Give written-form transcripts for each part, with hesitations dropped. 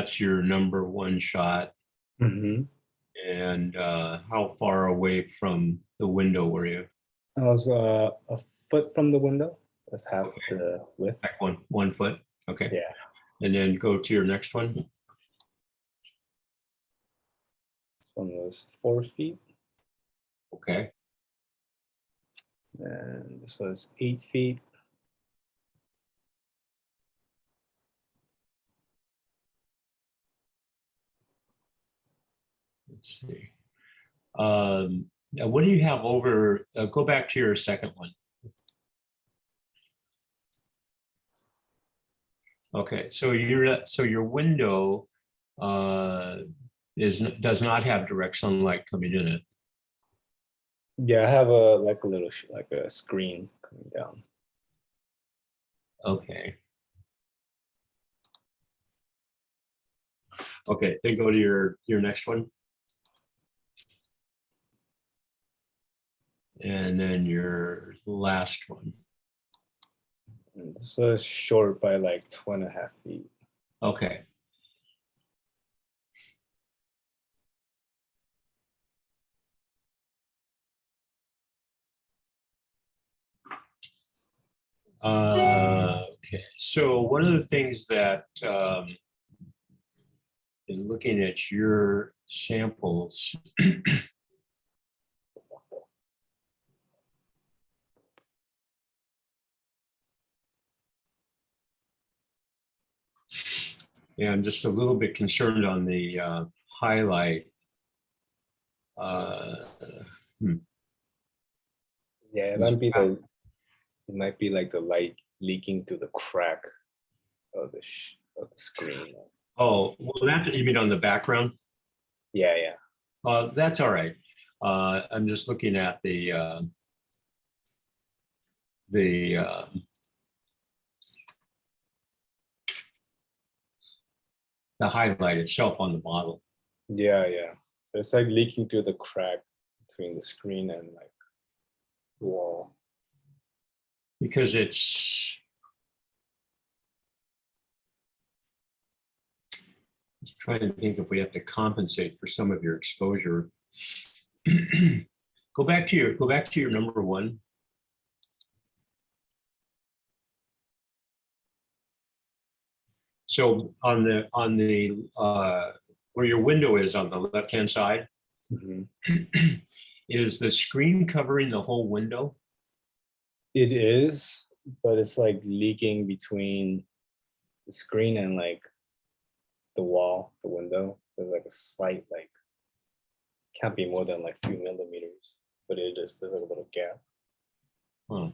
that's your number one shot. Mm-hmm. And how far away from the window were you? I was a foot from the window. That's half Okay. the width. Back 1 foot. Okay. Yeah. And then go to your next one. This one was 4 feet. Okay. And this was 8 feet. Let's see. Now what do you have over? Go back to your second one. Okay, so your window does not have direct sunlight coming in it. Yeah, I have a little like a screen coming down. Okay. Okay, then go to your next one. And then your last one. And this was short by like 2.5 feet. Okay. Okay, so one of the things that in looking at your samples, yeah, I'm just a little bit concerned on the highlight. Yeah, it might be like the light leaking through the crack of the screen. Oh, well, that you mean on the background? Yeah. That's all right. I'm just looking at the highlight itself on the model. Yeah. So it's like leaking through the crack between the screen and like the wall. Because it's just trying to think if we have to compensate for some of your exposure. Go back to your number one. So on the where your window is on the left-hand side, is the screen covering the whole window? It is, but it's like leaking between the screen and like the wall, the window. There's like a slight like, can't be more than like a few millimeters, but there's like a little gap. Huh.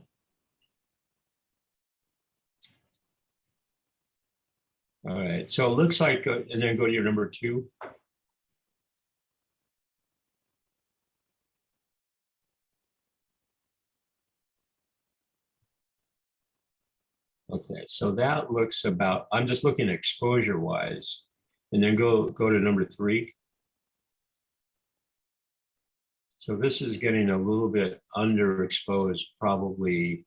All right, so it looks like, and then go to your number two. Okay, so that looks about, I'm just looking exposure wise, and then go to number three. So this is getting a little bit underexposed, probably,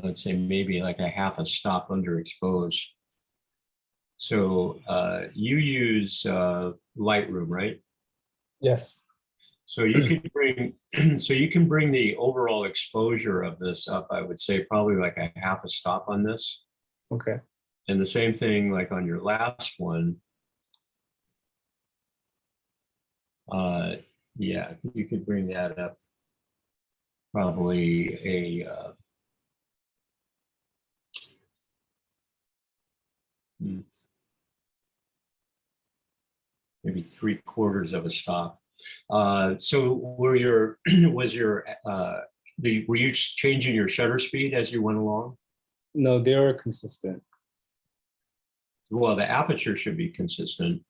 let's say maybe like a half a stop underexposed. So you use Lightroom, right? Yes. So you can bring the overall exposure of this up, I would say probably like a half a stop on this. Okay. And the same thing like on your last one. Yeah, you could bring that up probably a maybe 3/4 of a stop. So were you changing your shutter speed as you went along? No, they are consistent. Well, the aperture should be consistent,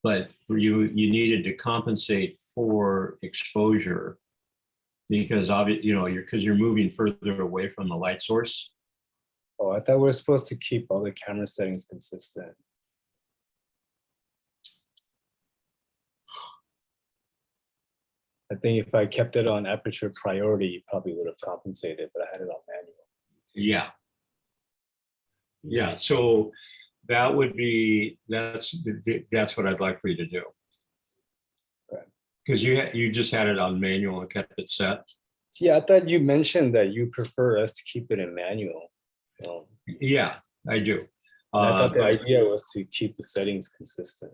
but for you needed to compensate for exposure because obviously, you're moving further away from the light source. Oh, I thought we were supposed to keep all the camera settings consistent. I think if I kept it on aperture priority, it probably would have compensated, but I had it on manual. Yeah. Yeah, so that would be, that's what I'd like for you to do. Okay. Because you just had it on manual and kept it set. Yeah, I thought you mentioned that you prefer us to keep it in manual. Yeah, I do. And I thought the But, idea was to keep the settings consistent.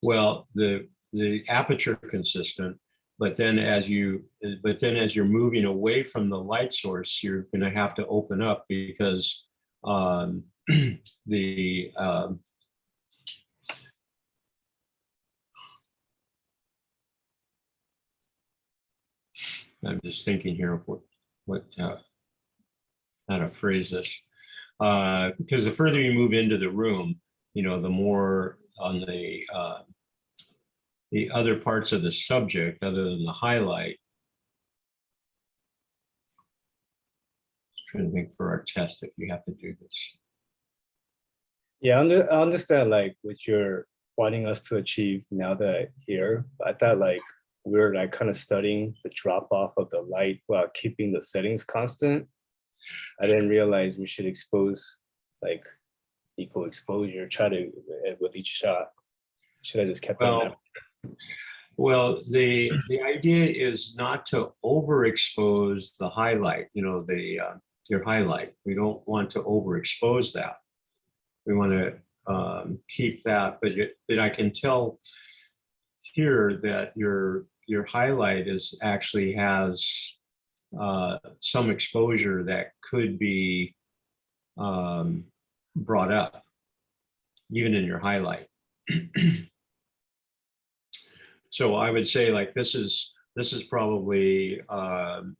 well, the aperture consistent, but then as you're moving away from the light source, you're gonna have to open up because the I'm just thinking here of what how to phrase this. Because the further you move into the room, you know, the more on the other parts of the subject, other than the highlight. Just trying to think for our test if you have to do this. Yeah, I understand like what you're wanting us to achieve now that I'm here. I thought like we're like kind of studying the drop off of the light while keeping the settings constant. I didn't realize we should expose like equal exposure, try to with each shot. Should I just kept it on that? Well, the idea is not to overexpose the highlight, you know, your highlight. We don't want to overexpose that. We want to keep that, but I can tell here that your highlight is actually has some exposure that could be brought up, even in your highlight. So I would say like this is probably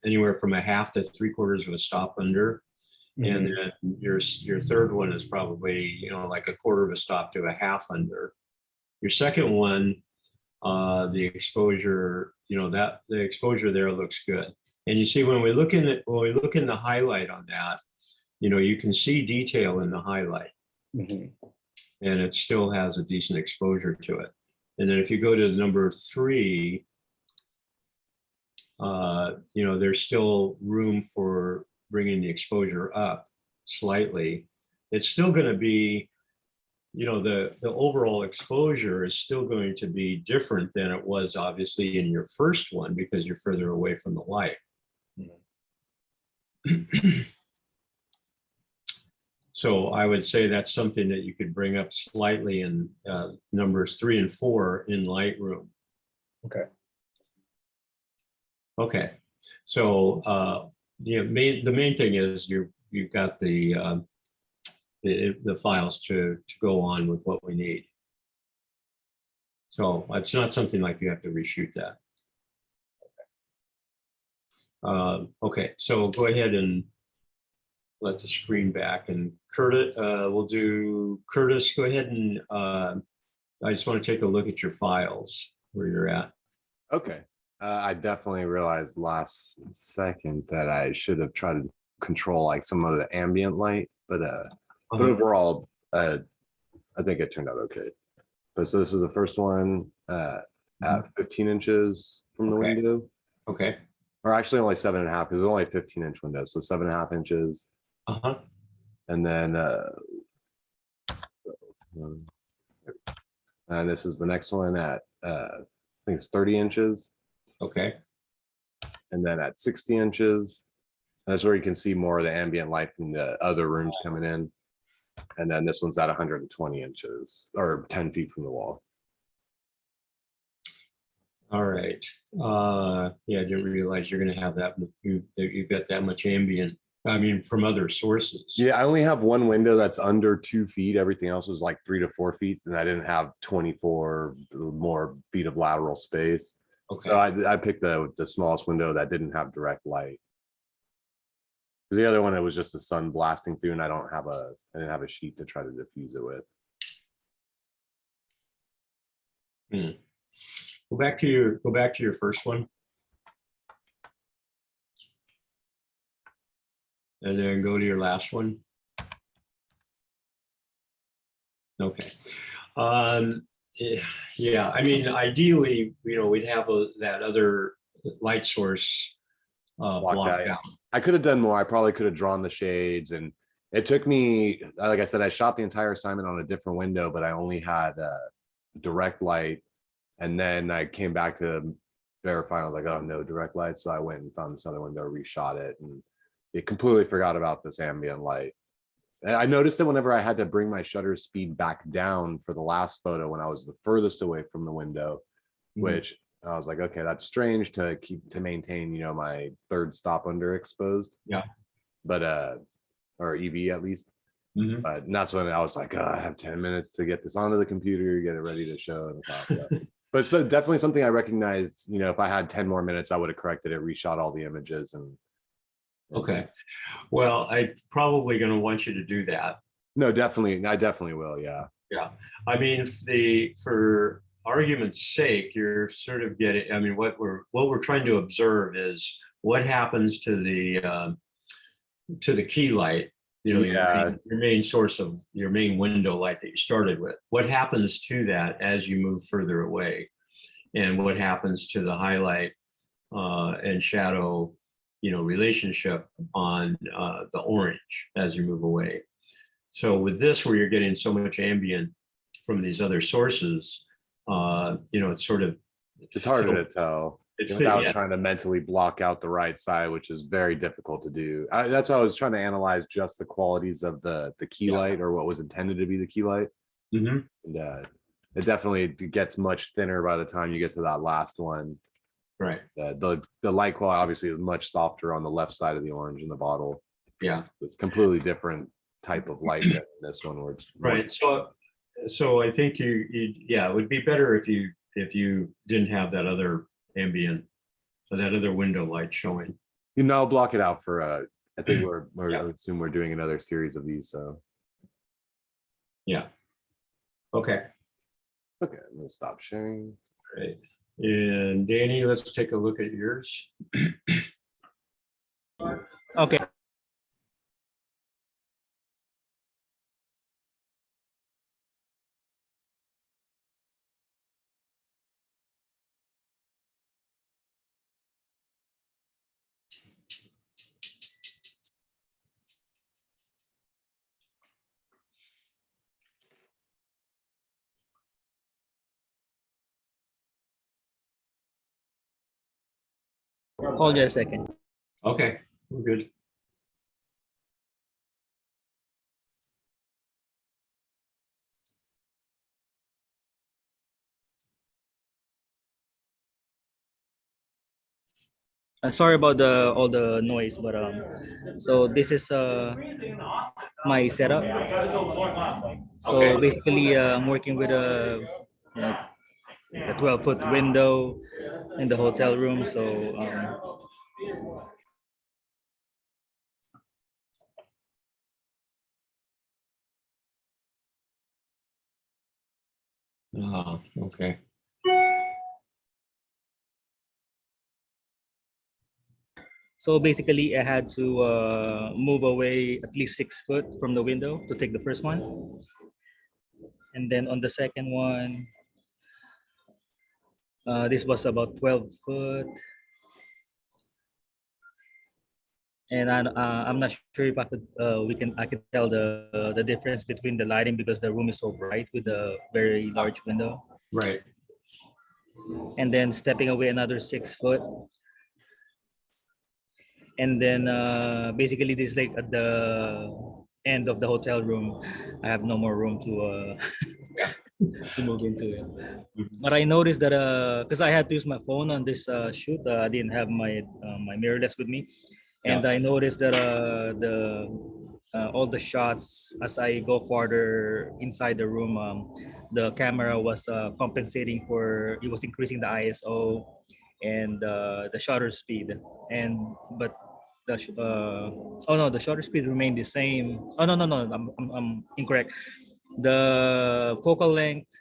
anywhere from a half to 3/4 of a stop under. And then your third one is probably, you know, like a 1/4 of a stop to a half under. Your second one, the exposure, you know, that the exposure there looks good. And you see when we look in the highlight on that, you know, you can see detail in the highlight, and it still has a decent exposure to it. And then if you go to number 3, you know, there's still room for bringing the exposure up slightly. It's still going to be, you know, the overall exposure is still going to be different than it was obviously in your first one because you're further away from the light. So I would say that's something that you could bring up slightly in numbers 3 and 4 in Lightroom. Okay. Okay. So you know, the main thing is you've got the files to go on with what we need. So it's not something like you have to reshoot that. Okay, so go ahead and let the screen back, and Curtis, we'll do Curtis. Go ahead and I just want to take a look at your files where you're at. Okay. I definitely realized last second that I should have tried to control like some of the ambient light, but overall, I think it turned out okay. But so this is the first one at 15 inches from the window. Okay. Or actually only 7.5 because it's only a 15-inch window. So 7.5 inches. And then and this is the next one at I think it's 30 inches. Okay. And then at 60 inches, that's where you can see more of the ambient light from the other rooms coming in. And then this one's at 120 inches or 10 feet from the wall. All right. Yeah, I didn't realize you're going to have that. You've got that much ambient. I mean, from other sources. Yeah, I only have one window that's under 2 feet. Everything else was like 3 to 4 feet, and I didn't have 24 more feet of lateral space. Okay. So I picked the smallest window that didn't have direct light. Because the other one, it was just the sun blasting through, and I didn't have a sheet to try to diffuse it with. Go back to your first one. And then go to your last one. Okay. Yeah, I mean, ideally, you know, we'd have that other light source blocked out. I could have done more. I probably could have drawn the shades and It took me, like I said, I shot the entire assignment on a different window, but I only had direct light. And then I came back to verify. I was like, oh, no direct light. So I went and found this other window, reshot it, and it completely forgot about this ambient light. And I noticed that whenever I had to bring my shutter speed back down for the last photo when I was the furthest away from the window, which I was like, okay, that's strange to maintain, my third stop underexposed. Yeah. But or EV at least. Mhm. But that's when I was like, oh, I have 10 minutes to get this onto the computer, get it ready to show. And stuff. But so definitely something I recognized, if I had 10 more minutes, I would have corrected it, reshot all the images. And Okay. Well, I'm probably going to want you to do that. no, definitely. I definitely will. Yeah. Yeah. I mean, for argument's sake, you're sort of getting, I mean, what we're trying to observe is what happens to the key light, Yeah. your main source of your main window light that you started with. What happens to that as you move further away? And what happens to the highlight and shadow, relationship on the orange as you move away? So with this, where you're getting so much ambient from these other sources, it's sort of It's harder to tell It's without yeah. trying to mentally block out the right side, which is very difficult to do. That's why I was trying to analyze just the qualities of the key Yeah. light, or what was intended to be the key light. Mhm. And it definitely gets much thinner by the time you get to that last one. Right. The light quality obviously is much softer on the left side of the orange in the bottle. Yeah. It's completely different type of light than this one, where it's more- Right. So I think it would be better if you didn't have that other ambient, or that other window light showing. I'll block it out for I think Yeah. I would assume we're doing another series of these. So Yeah. Okay. okay, I'm gonna stop sharing. Great. And Danny, let's take a look at yours. Okay. Hold just a second. Okay, we're good. Sorry about all the noise, but so this is my setup. So Okay. basically, I'm working with a 12-foot window in the hotel room. So Okay. so basically, I had to move away at least 6 foot from the window to take the first one, and then on the second one, this was about 12 foot. And I'm not sure if I could I could tell the difference between the lighting because the room is so bright with a very large window. Right. And then stepping away another 6 foot. And then basically this is like at the end of the hotel room. I have no more room to to move into it. But I noticed that because I had to use my phone on this shoot, I didn't have my my mirrorless with me. And I noticed that all the shots as I go farther inside the room, the camera was compensating for, it was increasing the ISO and the shutter speed. But oh no, the shutter speed remained the same. Oh no, I'm incorrect. The focal length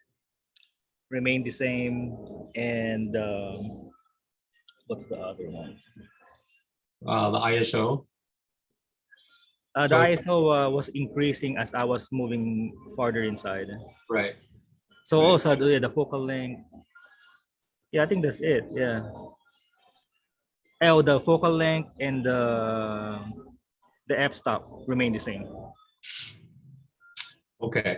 remained the same, and what's the other one? The ISO. The So- ISO was increasing as I was moving farther inside. Right. So Right. also the focal length. Yeah, I think that's it. Yeah. Oh, the focal length and the f-stop remain the same. Okay.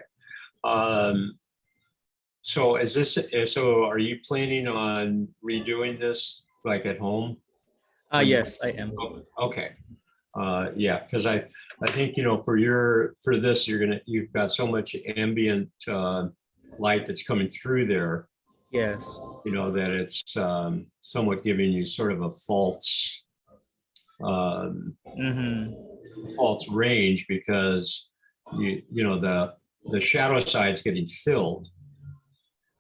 So so are you planning on redoing this like at home? Yes, I am. Oh, okay. Yeah, because I think, for this, you've got so much ambient light that's coming through there, Yes. that it's somewhat giving you sort of a um, Mm-hmm. false range because the shadow side's getting filled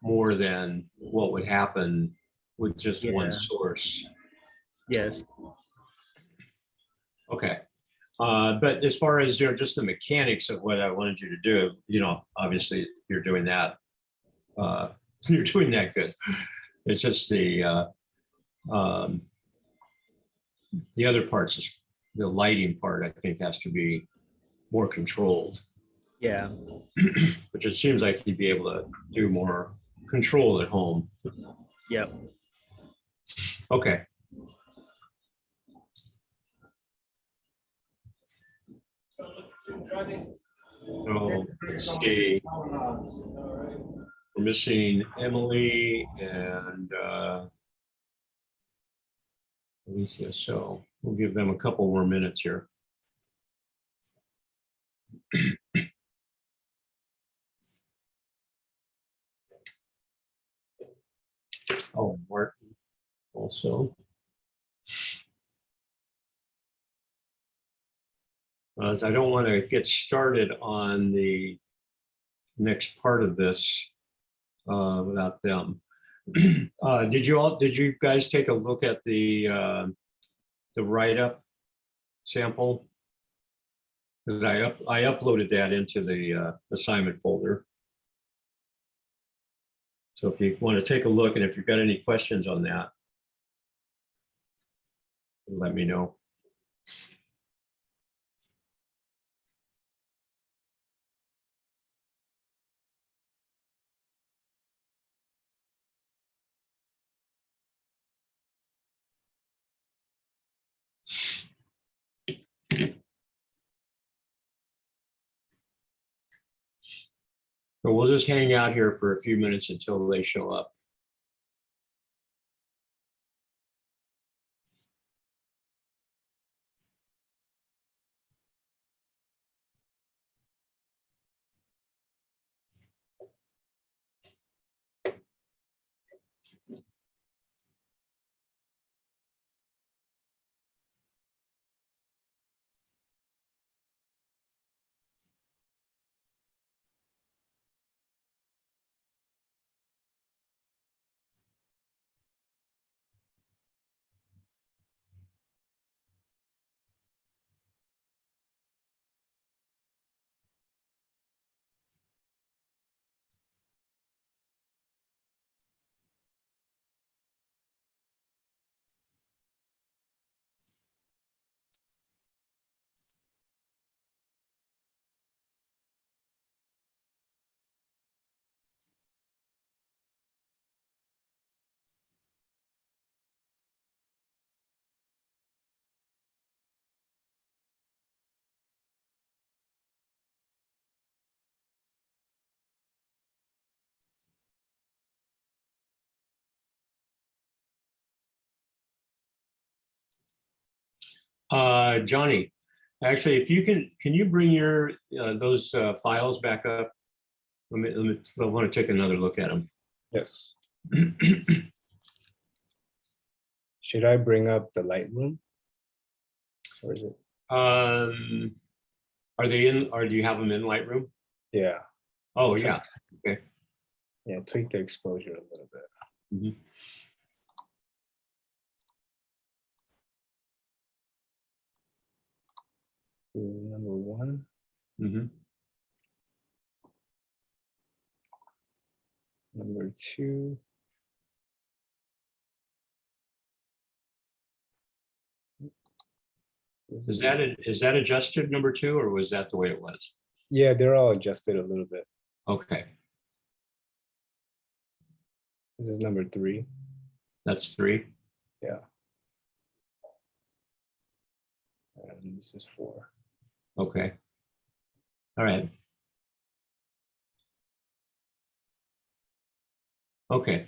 more than what would happen with just one Yeah. source. Yes. Okay. But as far as, just the mechanics of what I wanted you to do, obviously you're doing that. You're doing that good. It's just um, the other parts, the lighting part, I think has to be more controlled, Yeah. which it seems like you'd be able to do more control at home. Yep. Okay. So let's see. We're missing Emily and Alicia, so we'll give them a couple more minutes here. Oh, Martin also. As I don't want to get started on the next part of this without them. Did you guys take a look at the write-up sample? Because I uploaded that into the assignment folder. So if you want to take a look, and if you've got any questions on that, let me know. So we'll just hang out here for a few minutes until they show up. Johnny, actually, if you can you bring your those files back up? I want to take another look at them. Yes. Should I bring up the Lightroom? Or is it? Are they in, or do you have them in Lightroom? Yeah. Oh, Sure. yeah. Okay. Yeah, tweak the exposure a little bit. Mhm. Number one. Mhm. Number two. Is that adjusted number two, or was that the way it was? Yeah, they're all adjusted a little bit. Okay, This is number three. that's three. Yeah. And this is four. Okay. All right. Okay.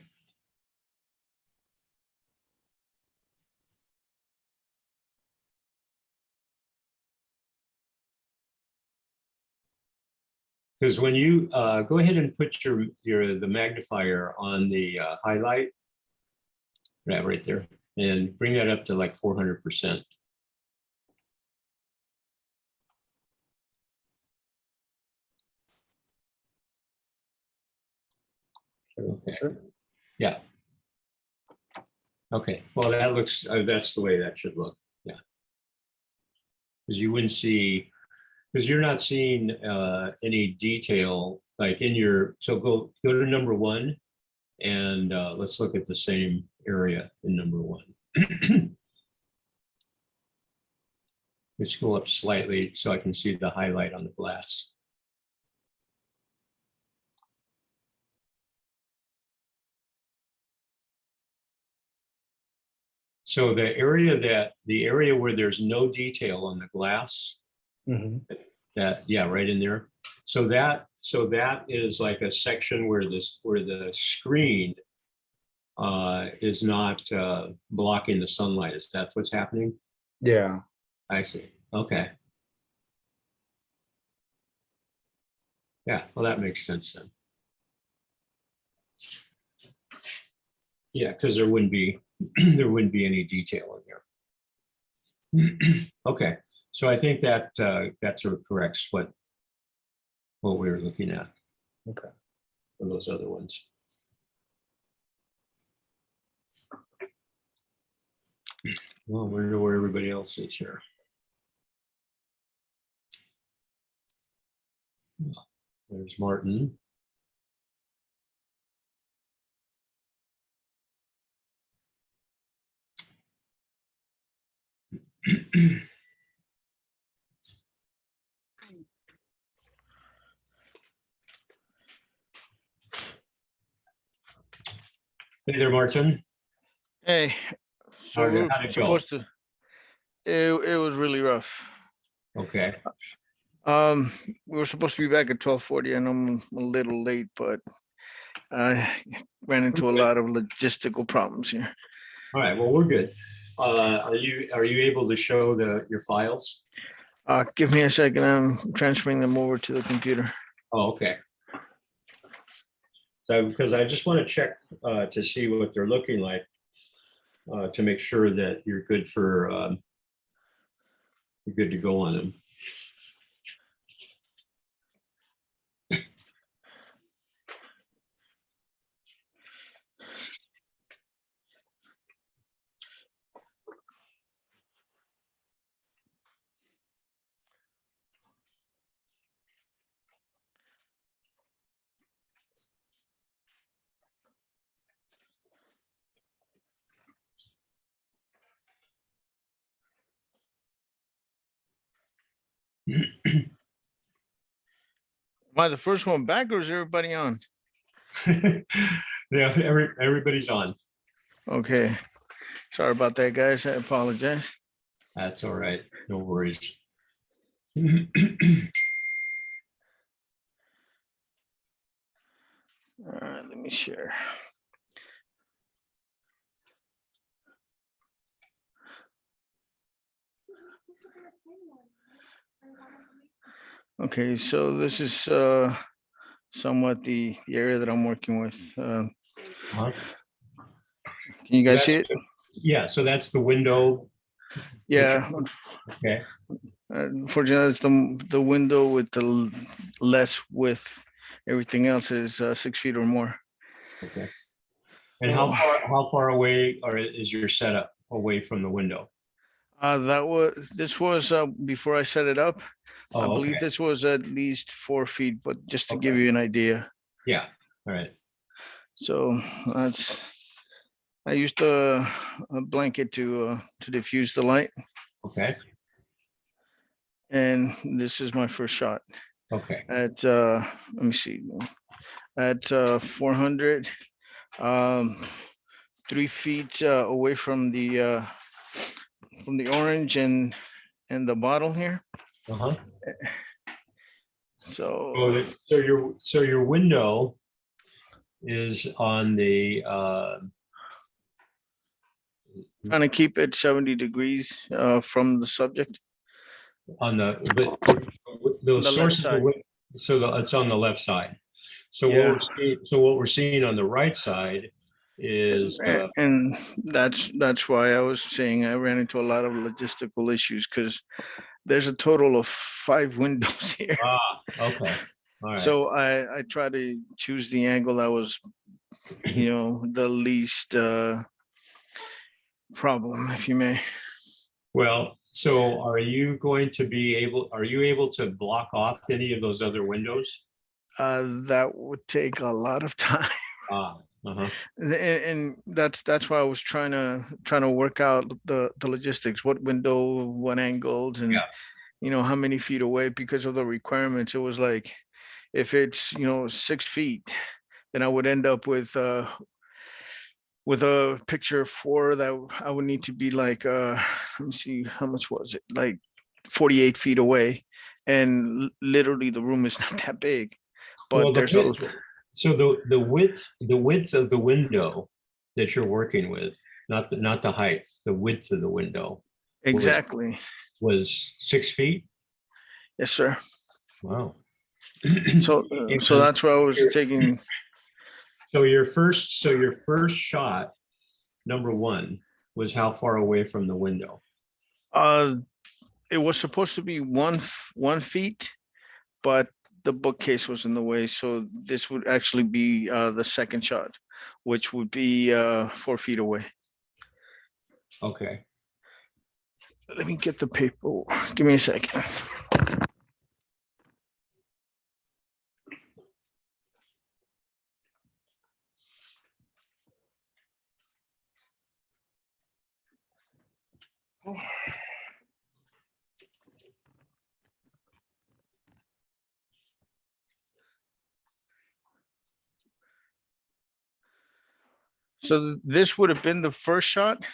Because when you go ahead and put the magnifier on the highlight, right there, and bring that up to like 400%. Okay. Sure. Yeah. Okay. Well, that looks. That's the way that should look. Yeah. Because you wouldn't see, because you're not seeing any detail like in your. So go to number 1, and let's look at the same area in number 1. Let's go up slightly so I can see the highlight on the glass. So the area where there's no detail on the glass, Mhm. yeah, right in there. So that is like a section where the screen is not blocking the sunlight. Is that what's happening? Yeah. I see. Okay. Yeah, well, that makes sense then. Yeah, because there wouldn't be any detail in there. Okay, so I think that that sort of corrects what we were looking at. Okay. For those other ones. Well, we know where everybody else is here. There's Martin. Hey there, Martin. Hey, so we're How'd it go? supposed to. It was really rough. Okay. We were supposed to be back at 12:40, and I'm a little late, but I ran into a Okay. lot of logistical problems here. All right. Well, we're good. Are you able to show your files? Give me a second. I'm transferring them over to the computer. Oh, okay. So, because I just want to check to see what they're looking like to make sure that you're good for you're good to go on them. Am I the first one back, or is everybody on? Yeah, everybody's on. Okay. Sorry about that, guys. I apologize. That's all right. No worries. All right, let me share. Okay, so this is somewhat the area that I'm working with. Uh-huh. Can you guys see it? Yeah, so that's the window. Yeah. Okay. Unfortunately, it's the window with the less width. Everything else is 6 feet or more. Okay. And how far away is your setup away from the window? This was before I set it up. I Oh, believe okay. this was at least 4 feet, but just to give Okay. you an idea. Yeah. All right. So I used a blanket to diffuse the light, Okay. and this is my first shot Okay. at let me see, at 400, 3 feet away from the orange and the bottle here. Uh-huh. So So your window is on the, trying to keep it 70 degrees from the subject. on the, the On the left source of the, side. so it's on the left side. So Yeah. what we're seeing on the right side is, And that's why I was saying I ran into a lot of logistical issues because there's a total of 5 windows here. okay, all right. So I try to choose the angle that was, the least problem, if you may. Well, so are you able to block off any of those other windows? That would take a lot of time. Uh-huh. And that's why I was trying to work out the logistics, what window, what angles, and Yeah. how many feet away because of the requirements. It was like if it's 6 feet, then I would end up with a picture 4 that I would need to be like let me see, how much was it, like 48 feet away, and literally the room is not that big, but Well, there's a so the width of the window that you're working with, not the height, the width of the window exactly. was 6 feet. Yes, sir. Wow. So that's why I was taking. So your first shot, number one, was how far away from the window? It was supposed to be 1 feet, but the bookcase was in the way, so this would actually be the second shot, which would be 4 feet away. Okay. Let me get the paper. Give me a second. So this would have been the first shot.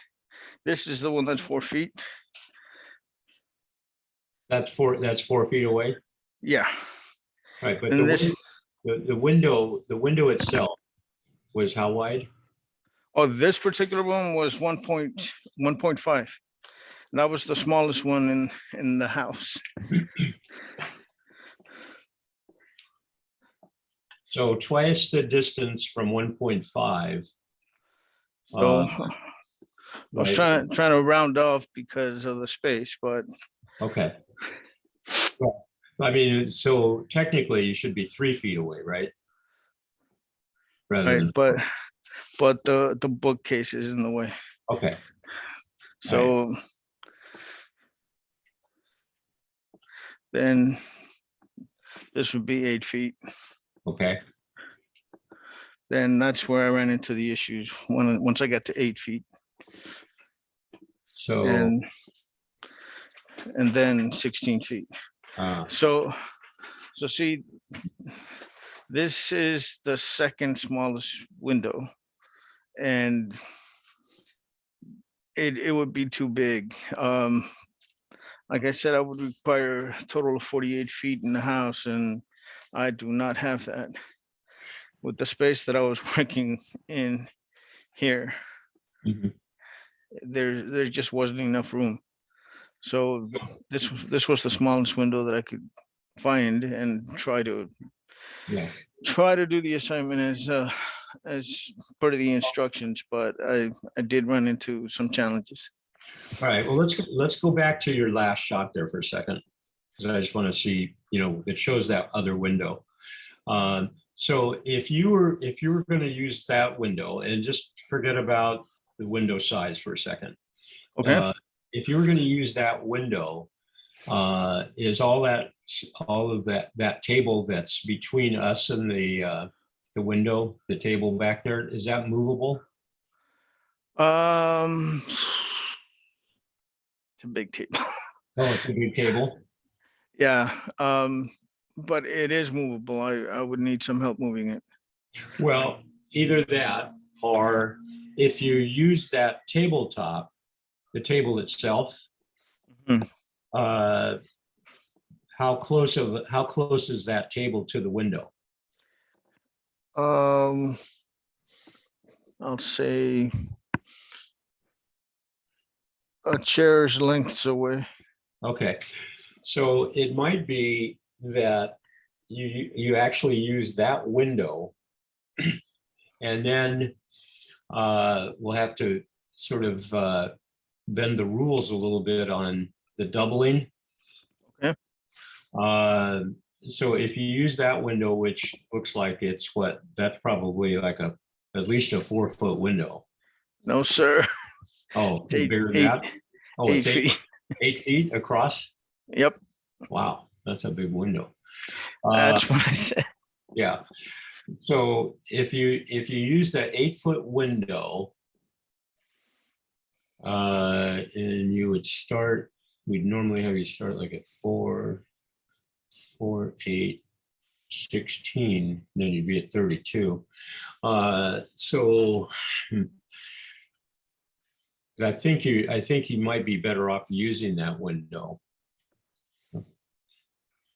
This is the one that's 4 feet. That's 4 feet away. Yeah. Right, but And this, the window itself was how wide? this particular one was 1.5. That was the smallest one in the house. So twice the distance from 1.5. So I was right, trying to round off because of the space, but okay. Well, I mean, so technically you should be 3 feet away, right? Rather than, but the bookcase is in the way. okay, So then this would be 8 feet. okay. Then that's where I ran into the issues once I got to 8 feet, So, and then 16 feet. So see, this is the second smallest window, and it would be too big. Like I said, I would require a total of 48 feet in the house, and I do not have that with the space that I was working in here. mhm. There just wasn't enough room. So this was the smallest window that I could find, and try to do the assignment as part of the instructions, but I did run into some challenges. All right, well, let's go back to your last shot there for a second, because I just want to see, it shows that other window. So if you were going to use that window, and just forget about the window size for a second. Okay. If you were going to use that window, is all of that table that's between us and the window, the table back there, is that movable? It's a big table. Oh, it's a big table. Yeah. But it is movable. I would need some help moving it. Well, either that, or if you use that tabletop, the table itself, Mhm. how how close is that table to the window? I'll say a chair's lengths away. Okay, so it might be that you actually use that window, and then we'll have to sort of bend the rules a little bit on the doubling. Okay. So if you use that window, which looks like it's that's probably like at least a 4-foot window. No, sir. Oh, It's bigger than that? Oh, eight it's feet. 8 feet across? Yep, Wow, that's a big window. that's what I said. Yeah. So if you use that 8-foot window, and you would start, we'd normally have you start like at 4, 8, 16, then you'd be at 32. So I think you might be better off using that window.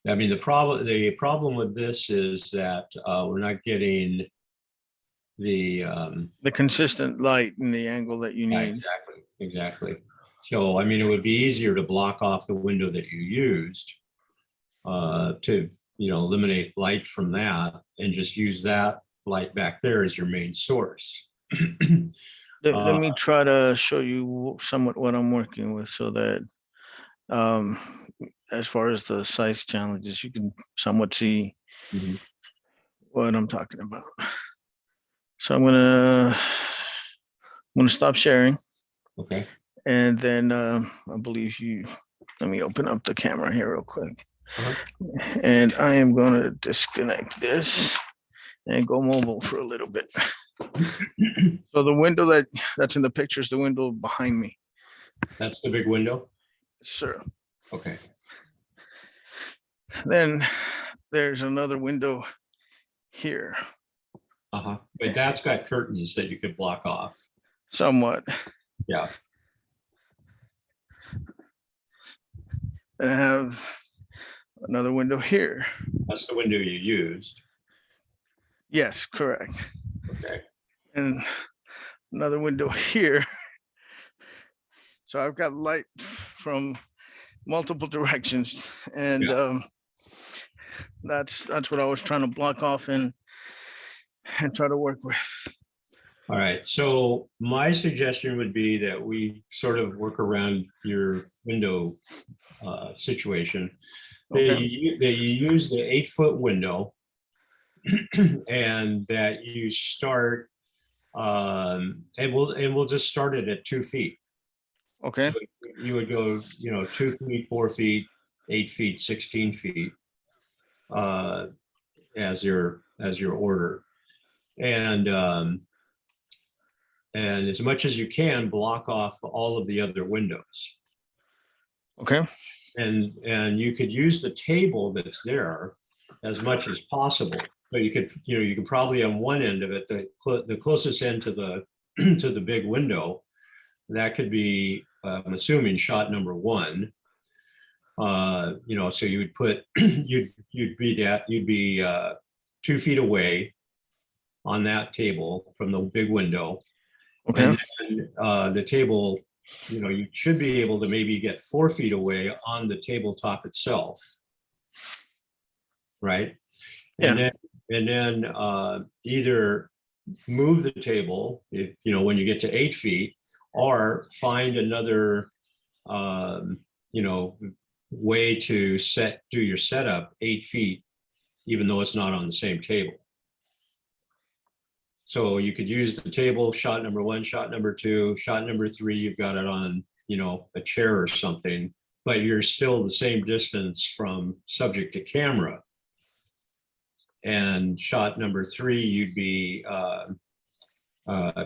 I mean, the problem with this is that we're not getting the The consistent light and the angle that you yeah, need. exactly. So I mean, it would be easier to block off the window that you used to eliminate light from that and just use that light back there as your main source. Let me try to show you somewhat what I'm working with so that as far as the size challenges, you can somewhat see Mhm. what I'm talking about. So I'm gonna stop sharing, Okay. and then I believe let me open up the camera here real quick. Uh-huh. And I am gonna disconnect this and go mobile for a little bit. So the window that's in the picture is the window behind me. That's the big window? Sure. Okay. Then there's another window here, Uh-huh. But that's got curtains that you could block off. somewhat. Yeah. And I have another window here. That's the window you used. Yes, correct. Okay. And another window here. So I've got light from multiple directions, and that's what I was trying to block off and try to work with. All right. So my suggestion would be that we sort of work around your window situation. That Okay. you use the 8-foot window and that you start and we'll just start it at 2 feet. Okay. You would go 2 feet, 4 feet, 8 feet, 16 feet as your order, and as much as you can block off all of the other windows. Okay. And you could use the table that's there as much as possible. So you could probably on one end of it, the closest end to the to the big window, that could be I'm assuming shot number 1. So you would put you'd be 2 feet away on that table from the big window. Okay. And then, the table, you should be able to maybe get 4 feet away on the tabletop itself. Right? Yeah. And then either move the table, when you get to 8 feet, or find another, way to do your setup 8 feet, even though it's not on the same table. So you could use the table, shot number 1, shot number 2, shot number 3, you've got it on, a chair or something, but you're still the same distance from subject to camera. And shot number 3, you'd be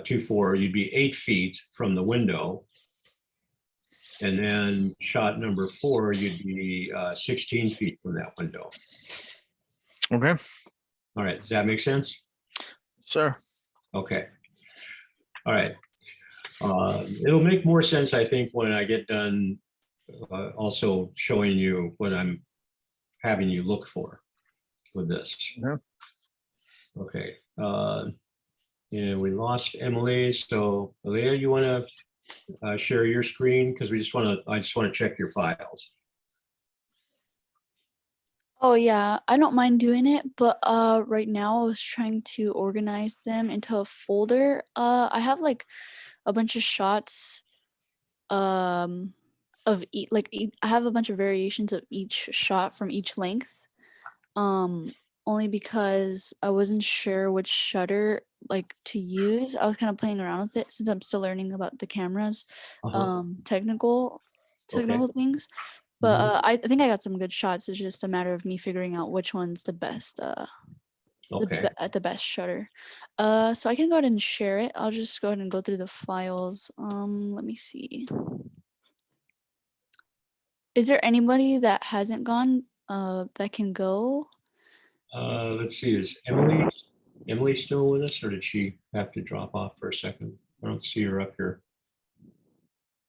2, 4, you'd be 8 feet from the window. And then shot number 4, you'd be 16 feet from that window. Okay. All right, does that make sense? Sir. Okay. All right. It'll make more sense, I think, when I get done also showing you what I'm having you look for with this. Yeah. Okay. And we lost Emily. So Leah, you want to share your screen? Because I just want to check your files. Oh yeah, I don't mind doing it, but right now I was trying to organize them into a folder. I have like a bunch of shots of I have a bunch of variations of each shot from each length. Only because I wasn't sure which shutter like to use. I was kind of playing around with it since I'm still learning about the cameras, Uh-huh. technical Okay. things. But I think I got some good shots. It's just a matter of me figuring out which one's the best, Okay. at the best shutter. So I can go ahead and share it. I'll just go ahead and go through the files. Let me see. Is there anybody that hasn't gone, that can go? Let's see, is Emily still with us, or did she have to drop off for a second? I don't see her up here.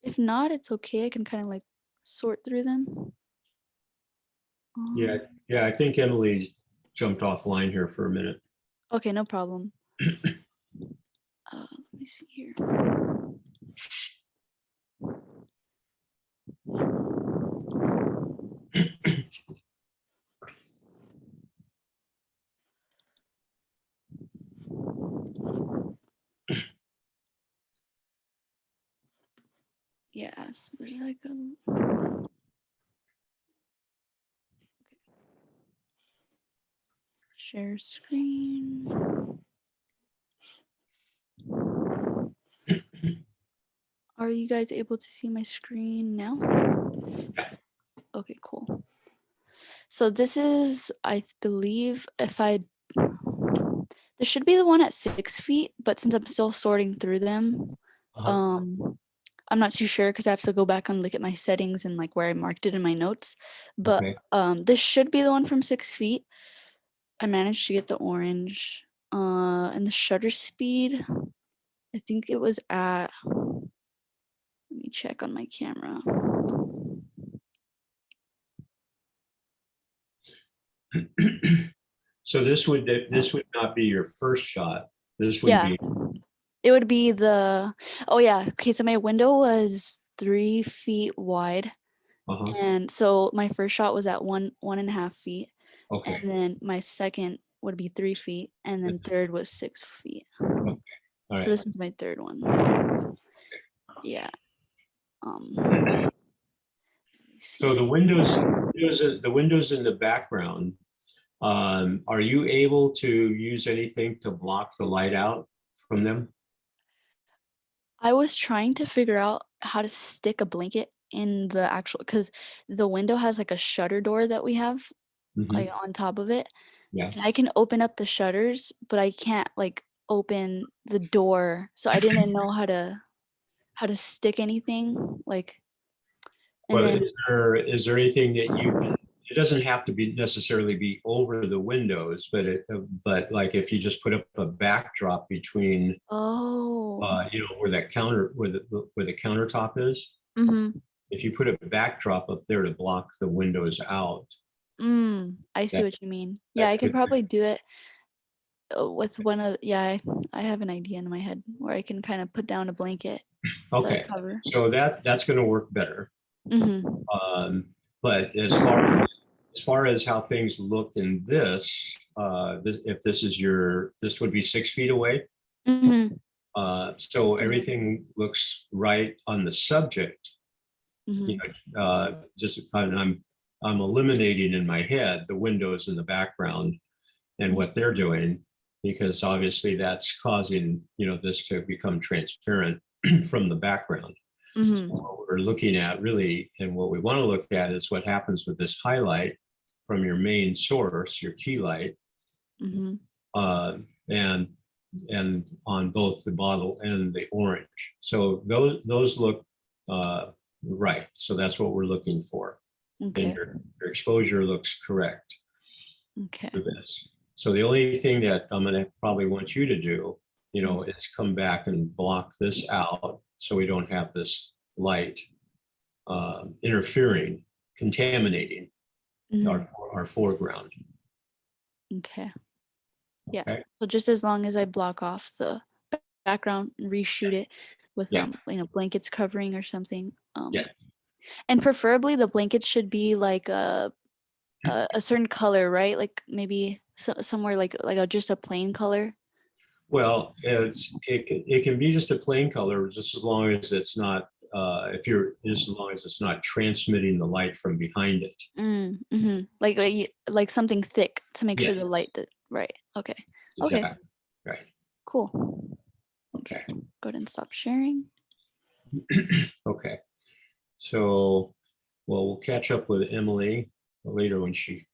If not, it's okay. I can kind of like sort through them. Yeah, yeah, I think Emily jumped offline here for a minute. Okay, no problem. Let me see here. Yes, there's like a. Share screen. Are you guys able to see my screen now? Okay, cool. So this is, I believe, this should be the one at 6 feet, but since I'm still sorting through them, Uh-huh. I'm not too sure because I have to go back and look at my settings and like where I marked it in my notes. But Okay. this should be the one from 6 feet. I managed to get the orange. And the shutter speed, I think it was at, let me check on my camera. So this would not be your first shot. This would Yeah, be, it would be oh yeah, okay, so my window was 3 feet wide. uh-huh, And so my first shot was at 1.5 feet. okay. And then my second would be 3 feet. And then third was 6 feet. All So right. this one's my third one. Yeah. Let me see. So the windows in the background, are you able to use anything to block the light out from them? I was trying to figure out how to stick a blanket in the actual, because the window has like a shutter door that we have Mhm. like on top of it. Yeah. And I can open up the shutters, but I can't like open the door. So I didn't know how to stick anything like, and Well, then is there anything that it doesn't have to be necessarily be over the windows, but like if you just put up a backdrop between, oh, where the countertop is, mm-hmm. if you put a backdrop up there to block the windows out, I see that, what you mean. Yeah, that I could could, probably do it with one of, yeah, I have an idea in my head where I can kind of put down a blanket to okay. cover. So that's going to work better. Mm-hmm. But as far as how things look in this, if this would be 6 feet away. Mm-hmm. So everything looks right on the subject. Mm-hmm. I'm eliminating in my head the windows in the background and what they're doing, because obviously that's causing, this to become transparent from the background. Mm-hmm. So what we're looking at really, and what we want to look at is what happens with this highlight from your main source, your key light, Mm-hmm. and on both the bottle and the orange. So those look right. So that's what we're looking for. Okay. And your exposure looks correct Okay. for this. So the only thing that I'm going to probably want you to do, is come back and block this out so we don't have this light interfering, contaminating Mhm. our foreground. Okay. Yeah. Okay. So just as long as I block off the background and reshoot it with Yeah. blankets covering or something. Yeah. And preferably the blankets should be like a certain color, right? Like maybe somewhere like just a plain color. Well, it can be just a plain color, just as long as it's not, just as long as it's not transmitting the light from behind it. Like something thick to make sure Yeah. the light right. Okay. Okay. Exactly. Right. Cool. Okay. Go ahead and stop sharing. Okay. So, well, we'll catch up with Emily later when she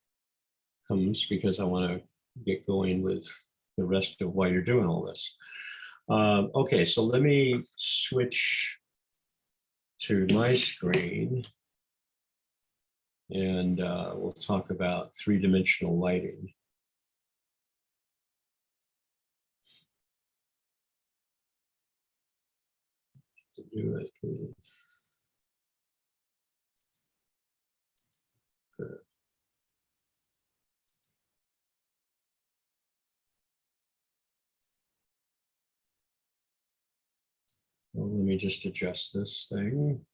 comes, because I want to get going with the rest of why you're doing all this. Okay, so let me switch to my screen, and we'll talk about three-dimensional lighting. To do it with good. Well, let me just adjust this thing.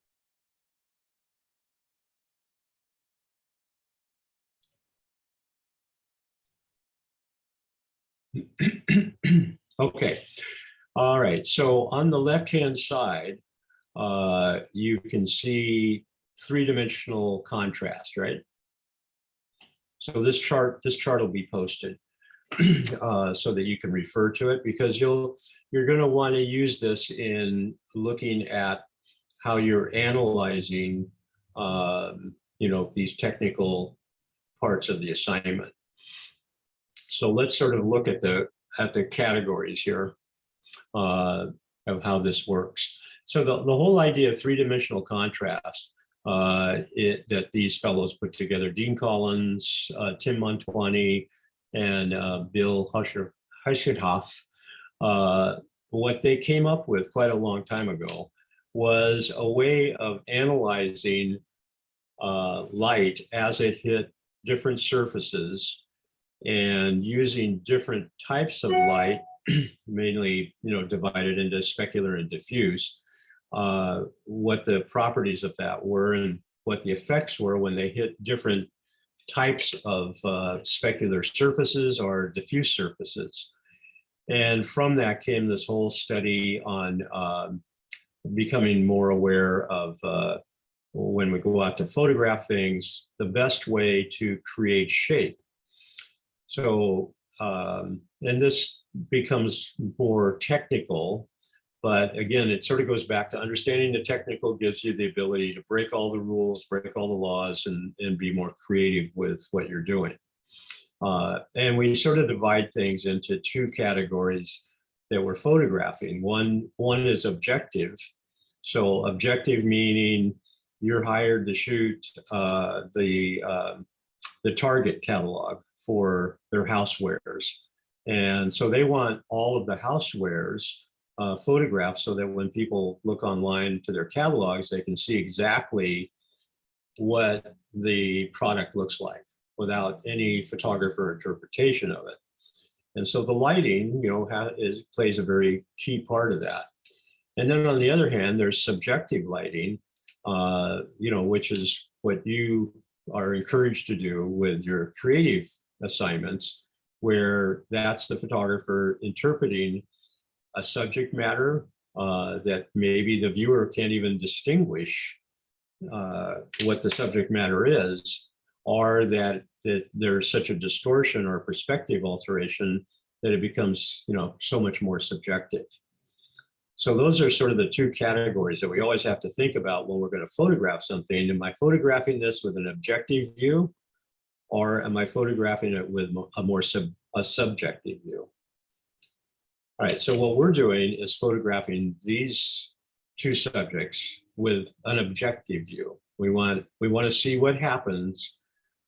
Okay. All right. So on the left-hand side, you can see three-dimensional contrast, right? So this chart will be posted so that you can refer to it, because you're going to want to use this in looking at how you're analyzing, these technical parts of the assignment. So let's sort of look at the categories here of how this works. So the whole idea of three-dimensional contrast that these fellows put together, Dean Collins, Tim Montwani, and Bill Huschenhoff, what they came up with quite a long time ago was a way of analyzing light as it hit different surfaces, and using different types of light, mainly, divided into specular and diffuse, what the properties of that were and what the effects were when they hit different types of specular surfaces or diffuse surfaces. And from that came this whole study on becoming more aware of when we go out to photograph things, the best way to create shape. So, and this becomes more technical, but again, it sort of goes back to understanding the technical gives you the ability to break all the rules, break all the laws, and be more creative with what you're doing. And we sort of divide things into two categories that we're photographing. One is objective. So objective meaning you're hired to shoot the Target catalog for their housewares. And so they want all of the housewares photographed so that when people look online to their catalogs, they can see exactly what the product looks like without any photographer interpretation of it. And so the lighting, plays a very key part of that. And then on the other hand, there's subjective lighting, which is what you are encouraged to do with your creative assignments, where that's the photographer interpreting a subject matter that maybe the viewer can't even distinguish what the subject matter is, or that there's such a distortion or perspective alteration that it becomes, so much more subjective. So those are sort of the two categories that we always have to think about when we're going to photograph something. Am I photographing this with an objective view, or am I photographing it with a subjective view? All right, so what we're doing is photographing these two subjects with an objective view. We want to see what happens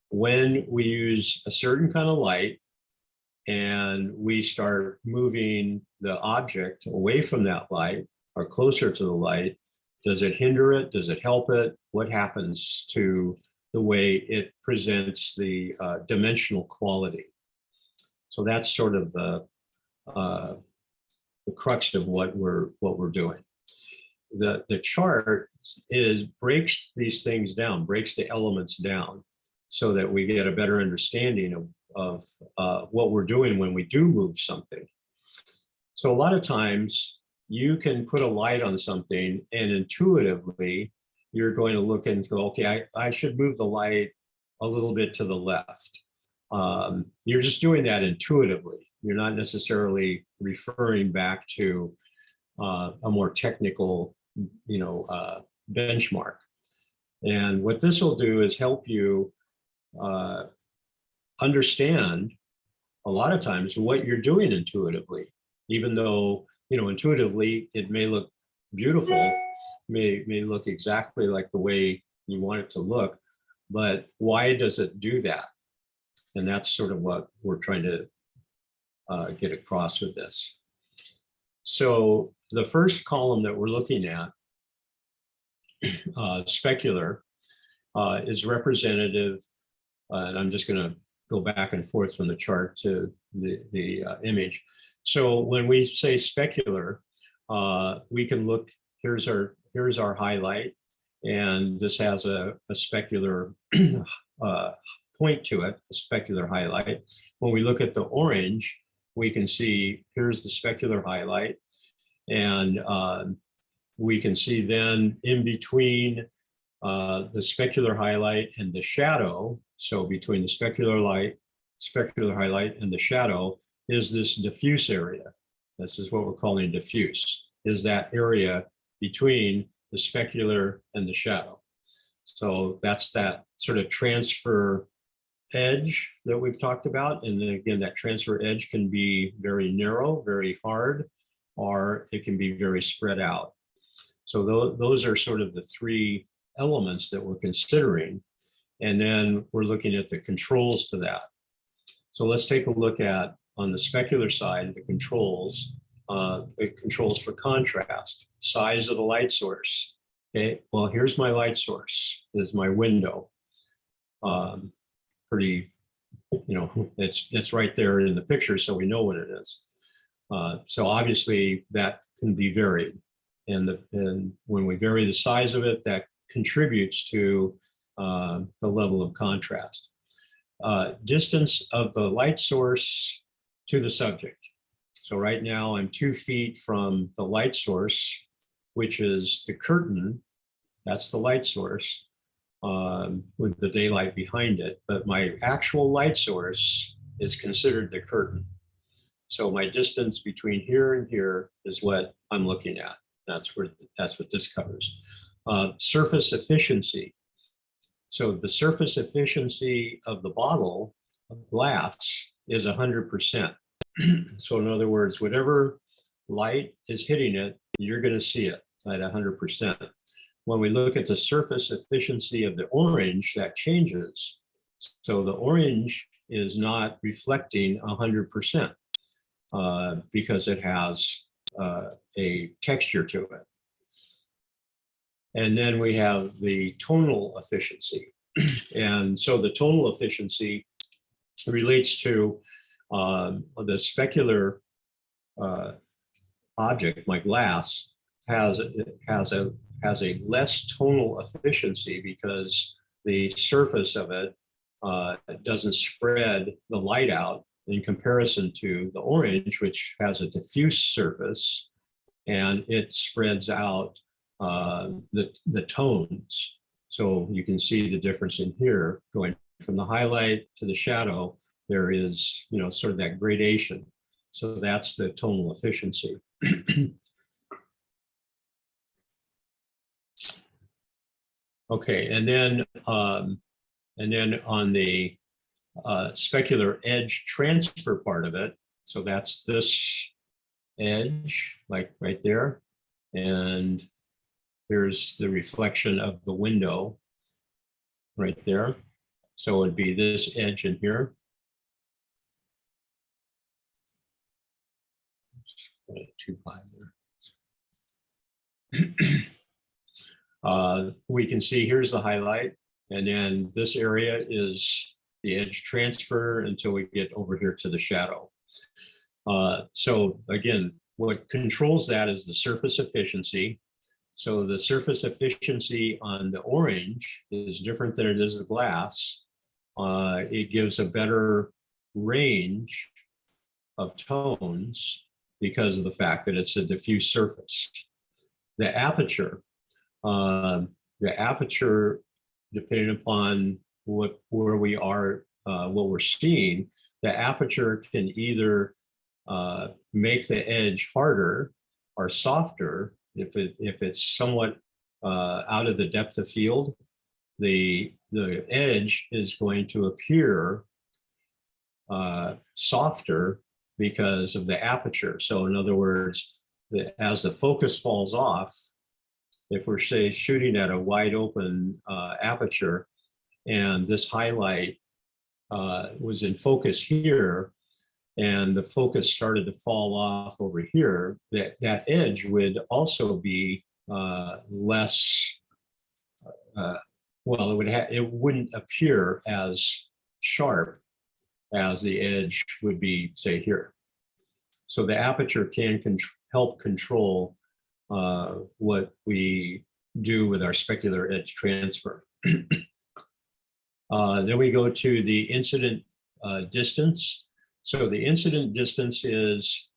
when we use a certain kind of light and we start moving the object away from that light or closer to the light. Does it hinder it? Does it help it? What happens to the way it presents the dimensional quality. So that's sort of the crux of what we're doing. The chart breaks these things down, breaks the elements down, so that we get a better understanding of what we're doing when we do move something. So a lot of times you can put a light on something and intuitively you're going to look and go, okay, I should move the light a little bit to the left. You're just doing that intuitively. You're not necessarily referring back to a more technical, benchmark. And what this will do is help you understand a lot of times what you're doing intuitively, even though, intuitively it may look beautiful, may look exactly like the way you want it to look, but why does it do that? And that's sort of what we're trying to get across with this. So the first column that we're looking at, specular, is representative, and I'm just going to go back and forth from the chart to the image. So when we say specular, we can look, here's our highlight, and this has a specular point to it, a specular highlight. When we look at the orange, we can see here's the specular highlight, and we can see then in between the specular highlight and the shadow, so between the specular highlight and the shadow is this diffuse area. This is what we're calling diffuse, is that area between the specular and the shadow. So that's that sort of transfer edge that we've talked about. And then again, that transfer edge can be very narrow, very hard, or it can be very spread out. So those are sort of the three elements that we're considering. And then we're looking at the controls to that. So let's take a look at, on the specular side, the controls. It controls for contrast, size of the light source. Okay, well, here's my light source, is my window. Pretty, it's right there in the picture, so we know what it is. So obviously that can be varied. And when we vary the size of it, that contributes to the level of contrast. Distance of the light source to the subject. So right now I'm 2 feet from the light source, which is the curtain. That's the light source with the daylight behind it. But my actual light source is considered the curtain. So my distance between here and here is what I'm looking at. That's what this covers. Surface efficiency. So the surface efficiency of the bottle of glass is 100%. So in other words, whatever light is hitting it, you're going to see it at 100%. When we look at the surface efficiency of the orange, that changes. So the orange is not reflecting 100% because it has a texture to it. And then we have the tonal efficiency. And so the tonal efficiency relates to the specular object, my glass, has a less tonal efficiency because the surface of it doesn't spread the light out in comparison to the orange, which has a diffuse surface, and it spreads out the tones. So you can see the difference in here, going from the highlight to the shadow, there is, sort of that gradation. So that's the tonal efficiency. Okay, and then on the specular edge transfer part of it, so that's this edge, like right there, and here's the reflection of the window right there. So it'd be this edge in here. Too high there. We can see here's the highlight, And then this area is the edge transfer until we get over here to the shadow. So again, what controls that is the surface efficiency. So the surface efficiency on the orange is different than it is the glass. It gives a better range of tones because of the fact that it's a diffuse surface. The aperture, depending upon where we are, what we're seeing, the aperture can either make the edge harder or softer. If it's somewhat out of the depth of field, the edge is going to appear softer because of the aperture. So in other words, as the focus falls off, if we're say shooting at a wide open aperture and this highlight was in focus here and the focus started to fall off over here, that edge would also be less, well, it wouldn't appear as sharp as the edge would be, say, here. So the aperture can help control what we do with our specular edge transfer. Then we go to the incident distance. So the incident distance is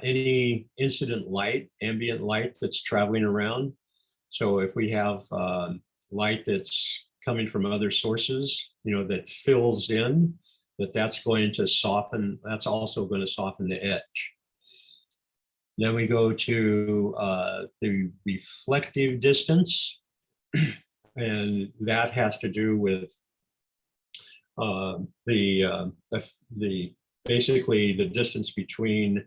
any incident light, ambient light that's traveling around. So if we have light that's coming from other sources, that fills in, that's going to soften, that's also going to soften the edge. Then we go to the reflective distance, and that has to do with basically the distance between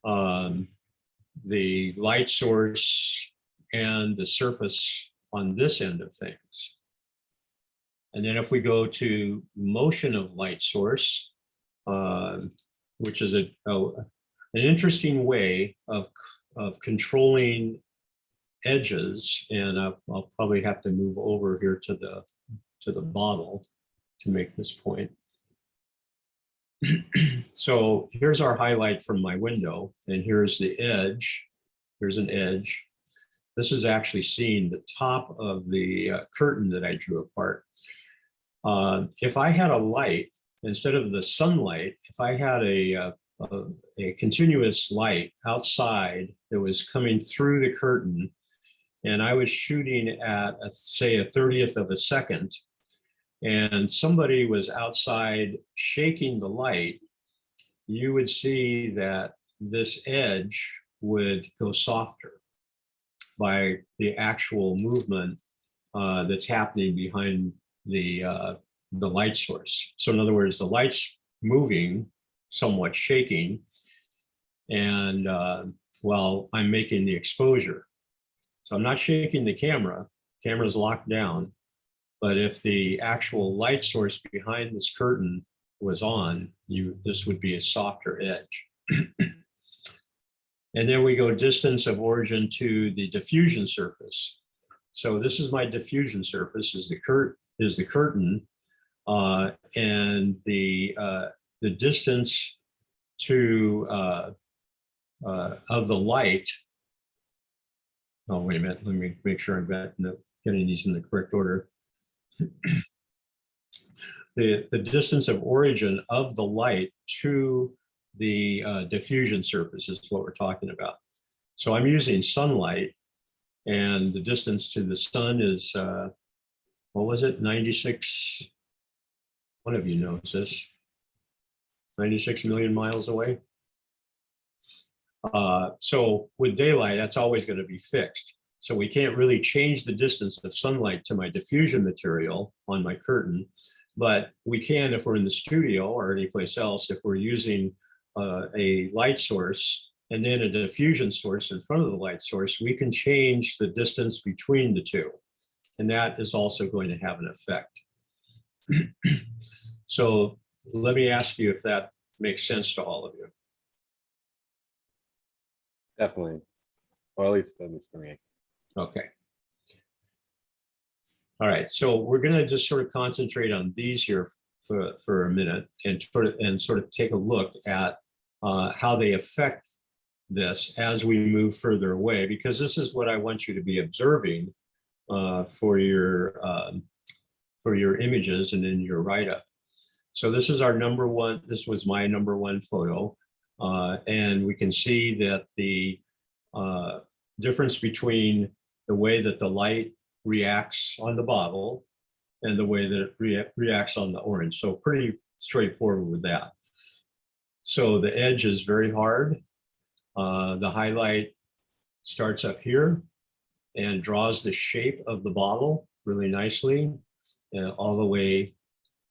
the light source and the surface on this end of things. And then if we go to motion of light source, which is an interesting way of controlling edges, and I'll probably have to move over here to the model to make this point. So here's our highlight from my window, and here's the edge. Here's an edge. This is actually seeing the top of the curtain that I drew apart. If I had a light, instead of the sunlight, if I had a continuous light outside that was coming through the curtain, and I was shooting at, say, a 30th of a second, and somebody was outside shaking the light, you would see that this edge would go softer by the actual movement that's happening behind the light source. So in other words, the light's moving, somewhat shaking, and while I'm making the exposure. So I'm not shaking the camera's locked down, but if the actual light source behind this curtain was on, this would be a softer edge. And then we go distance of origin to the diffusion surface. So this is my diffusion surface, is the curtain, and the distance to of the light. Oh, wait a minute. Let me make sure I'm getting these in the correct order. The distance of origin of the light to the diffusion surface is what we're talking about. So I'm using sunlight, and the distance to the sun is, what was it, 96? One of you knows this. 96 million miles away. So with daylight, that's always going to be fixed. So we can't really change the distance of sunlight to my diffusion material on my curtain, but we can if we're in the studio or anyplace else. If we're using a light source and then a diffusion source in front of the light source, we can change the distance between the two. And that is also going to have an effect. So let me ask you if that makes sense to all of you. Definitely. Or at least that is for me. Okay. All right, so we're gonna just sort of concentrate on these here for a minute and sort of take a look at how they affect this as we move further away, because this is what I want you to be observing for your images and in your write-up. So this is our number one. This was my number one photo, and we can see that the difference between the way that the light reacts on the bottle and the way that it reacts on the orange. So pretty straightforward with that. So the edge is very hard. The highlight starts up here and draws the shape of the bottle really nicely, all the way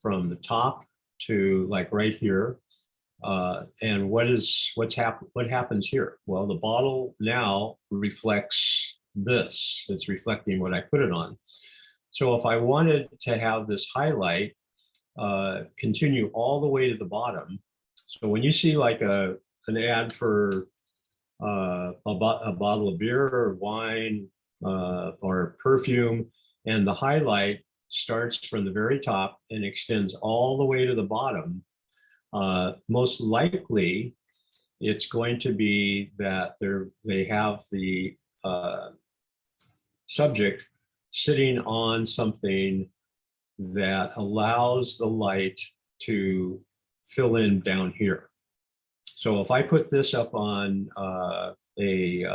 from the top to like right here. And what happens here? Well, the bottle now reflects this. It's reflecting what I put it on. So if I wanted to have this highlight continue all the way to the bottom, so when you see like an ad for a bottle of beer or wine or perfume, and the highlight starts from the very top and extends all the way to the bottom, most likely it's going to be that they have the subject sitting on something that allows the light to fill in down here. So if I put this up on a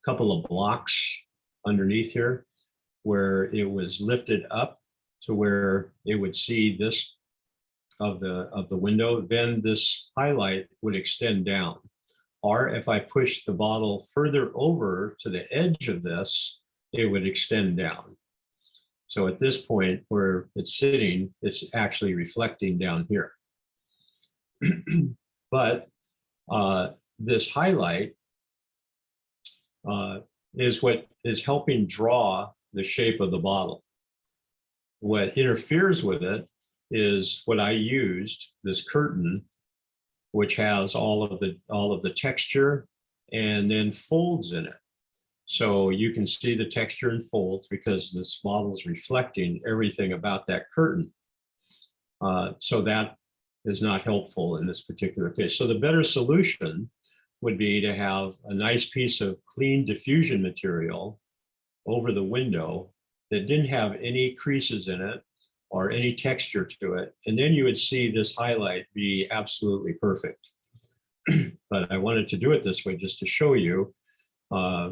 couple of blocks underneath here, where it was lifted up to where it would see this of the window, then this highlight would extend down. Or if I push the bottle further over to the edge of this, it would extend down. So at this point where it's sitting, it's actually reflecting down here. But this highlight is what is helping draw the shape of the bottle. What interferes with it is what I used, this curtain, which has all of the texture and then folds in it. So you can see the texture and folds because this bottle is reflecting everything about that curtain. So that is not helpful in this particular case. So the better solution would be to have a nice piece of clean diffusion material over the window that didn't have any creases in it or any texture to it. And then you would see this highlight be absolutely perfect. But I wanted to do it this way just to show you,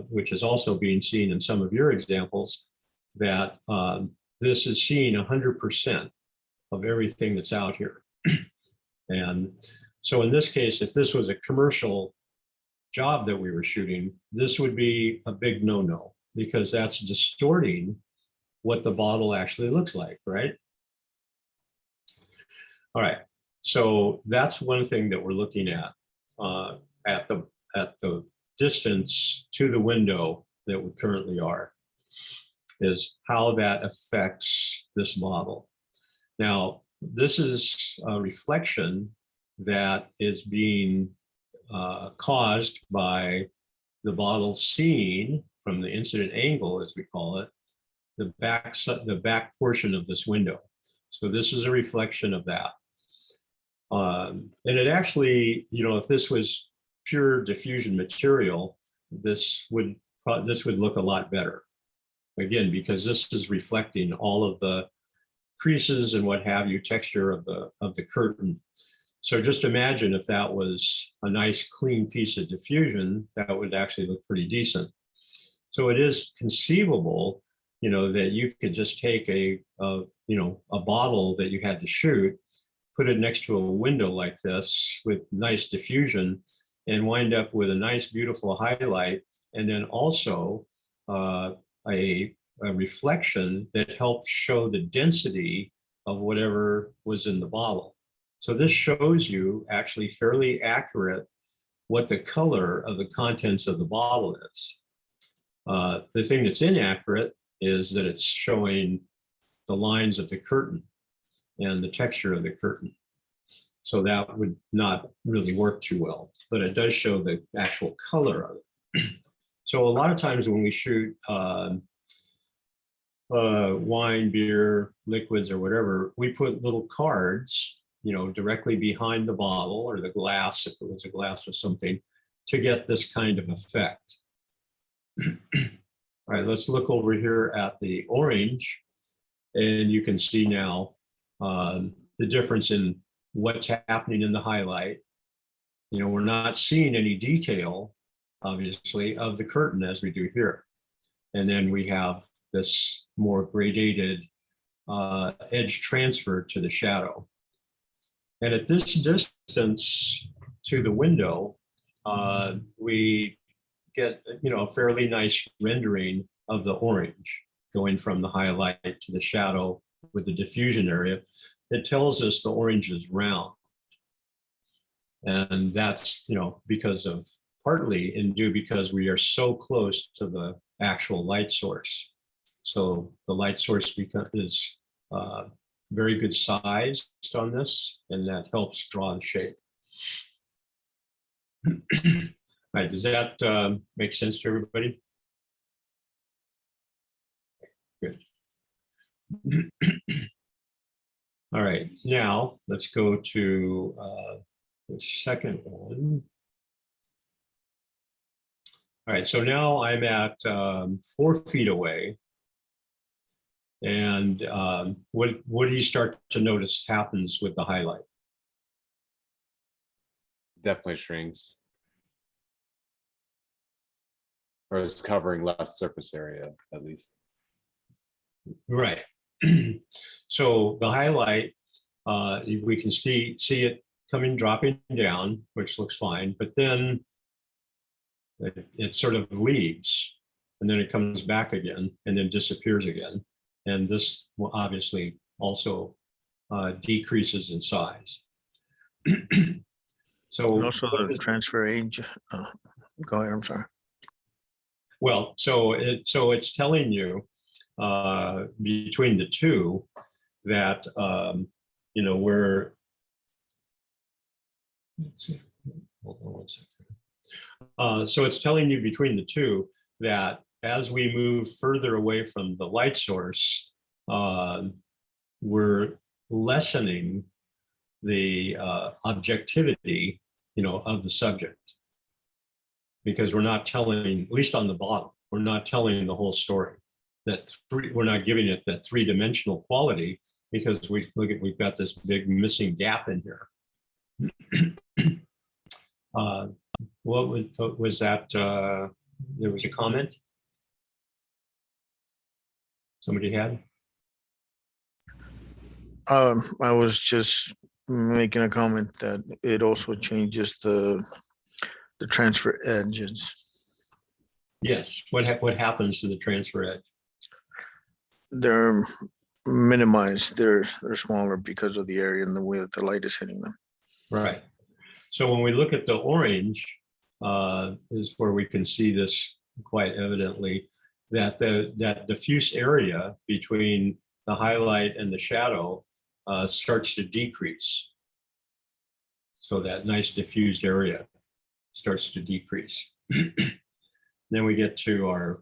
which is also being seen in some of your examples, that this is seeing 100% of everything that's out here. And so in this case, if this was a commercial job that we were shooting, this would be a big no-no, because that's distorting what the bottle actually looks like, right? All right, so that's one thing that we're looking at the distance to the window that we currently are, is how that affects this bottle. Now, this is a reflection that is being caused by the bottle seeing from the incident angle, as we call it, the back portion of this window. So this is a reflection of that. And it actually, you know, if this was pure diffusion material, this would look a lot better. Again, because this is reflecting all of the creases and what have you, texture of the curtain. So just imagine if that was a nice clean piece of diffusion, that would actually look pretty decent. So it is conceivable, you know, that you could just take a bottle that you had to shoot, put it next to a window like this with nice diffusion, and wind up with a nice, beautiful highlight, and then also a reflection that helps show the density of whatever was in the bottle. So this shows you actually fairly accurate what the color of the contents of the bottle is. The thing that's inaccurate is that it's showing the lines of the curtain and the texture of the curtain. So that would not really work too well, but it does show the actual color of it. So a lot of times when we shoot wine, beer, liquids, or whatever, we put little cards, directly behind the bottle or the glass, if it was a glass or something, to get this kind of effect. All right, let's look over here at the orange, and you can see now the difference in what's happening in the highlight. We're not seeing any detail, obviously, of the curtain as we do here. And then we have this more gradated edge transfer to the shadow. And at this distance to the window, we get a fairly nice rendering of the orange going from the highlight to the shadow with the diffusion area. It tells us the orange is round. And that's, because of partly because we are so close to the actual light source. So the light source is very good sized on this, and that helps draw the shape. All right, does that make sense to everybody? Good. All right, now let's go to the second one. All right, so now I'm at 4 feet away. And what do you start to notice happens with the highlight? Definitely shrinks. Or it's covering less surface area, at least. Right. So the highlight, we can see it dropping down, which looks fine, but then it sort of leaves, and then it comes back again, and then disappears again. And this will obviously also decreases in size. So And also the transfer age. Go ahead, I'm sorry. well, so it's telling you between the two that we're. Let's see. Hold on 1 second. So it's telling you between the two that as we move further away from the light source, we're lessening the objectivity, of the subject, because we're not telling, at least on the bottom, we're not telling the whole story. We're not giving it that 3-dimensional quality, because we've got this big missing gap in here. What was that? There was a comment somebody had? I was just making a comment that it also changes the transfer edges. Yes. What happens to the transfer edge? They're minimized. They're smaller because of the area and the way that the light is hitting them. Right. So when we look at the orange, is where we can see this quite evidently, that that diffuse area between the highlight and the shadow starts to decrease. So that nice diffused area starts to decrease. Then we get to our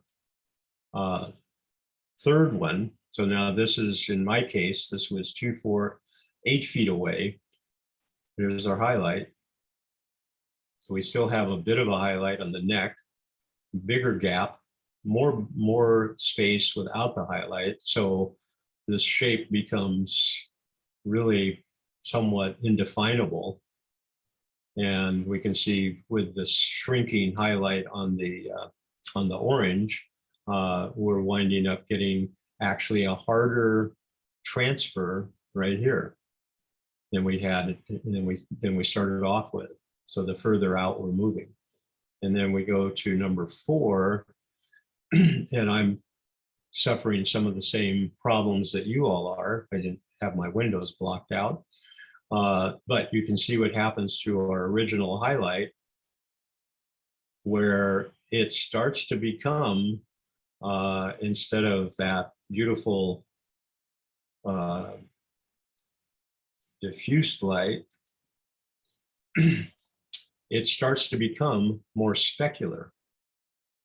third one. So now this is, in my case, this was 2, 4, 8 feet away. Here's our highlight. So we still have a bit of a highlight on the neck, bigger gap, more space without the highlight. So this shape becomes really somewhat indefinable. And we can see with this shrinking highlight on the orange, we're winding up getting actually a harder transfer right here than we had, than we started off with. So the further out we're moving. And then we go to number 4, and I'm suffering some of the same problems that you all are. I didn't have my windows blocked out. But you can see what happens to our original highlight, where it starts to become, instead of that beautiful diffused light, it starts to become more specular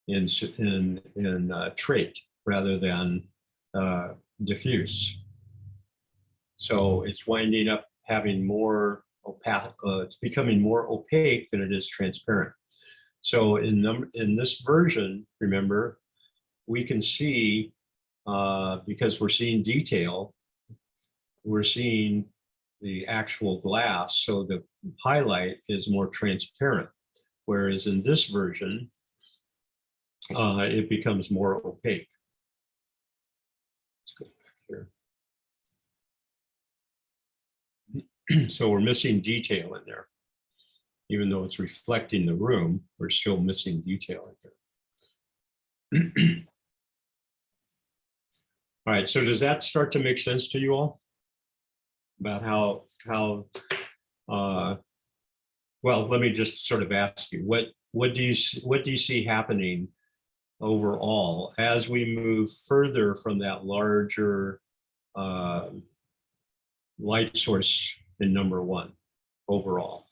in trait rather than diffuse. So it's winding up having more opaque, it's becoming more opaque than it is transparent. So in this version, remember, we can see, because we're seeing detail, we're seeing the actual glass. So the highlight is more transparent. Whereas in this version, it becomes more opaque. Let's go back here. So we're missing detail in there. Even though it's reflecting the room, we're still missing detail in there. All right, so does that start to make sense to you all? About how well, let me just sort of ask you, what do you see happening overall as we move further from that larger light source in number one overall?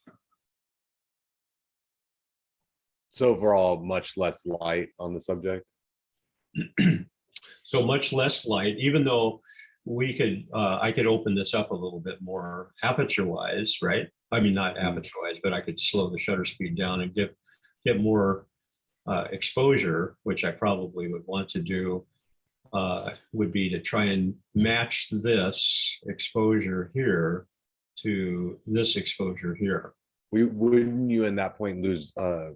So overall, much less light on the subject. So much less light, even though we could, I could open this up a little bit more aperture wise, right? I mean, not aperture wise, but I could slow the shutter speed down and get more exposure, which I probably would want to do, would be to try and match this exposure here to this exposure here. Wouldn't you in that point lose,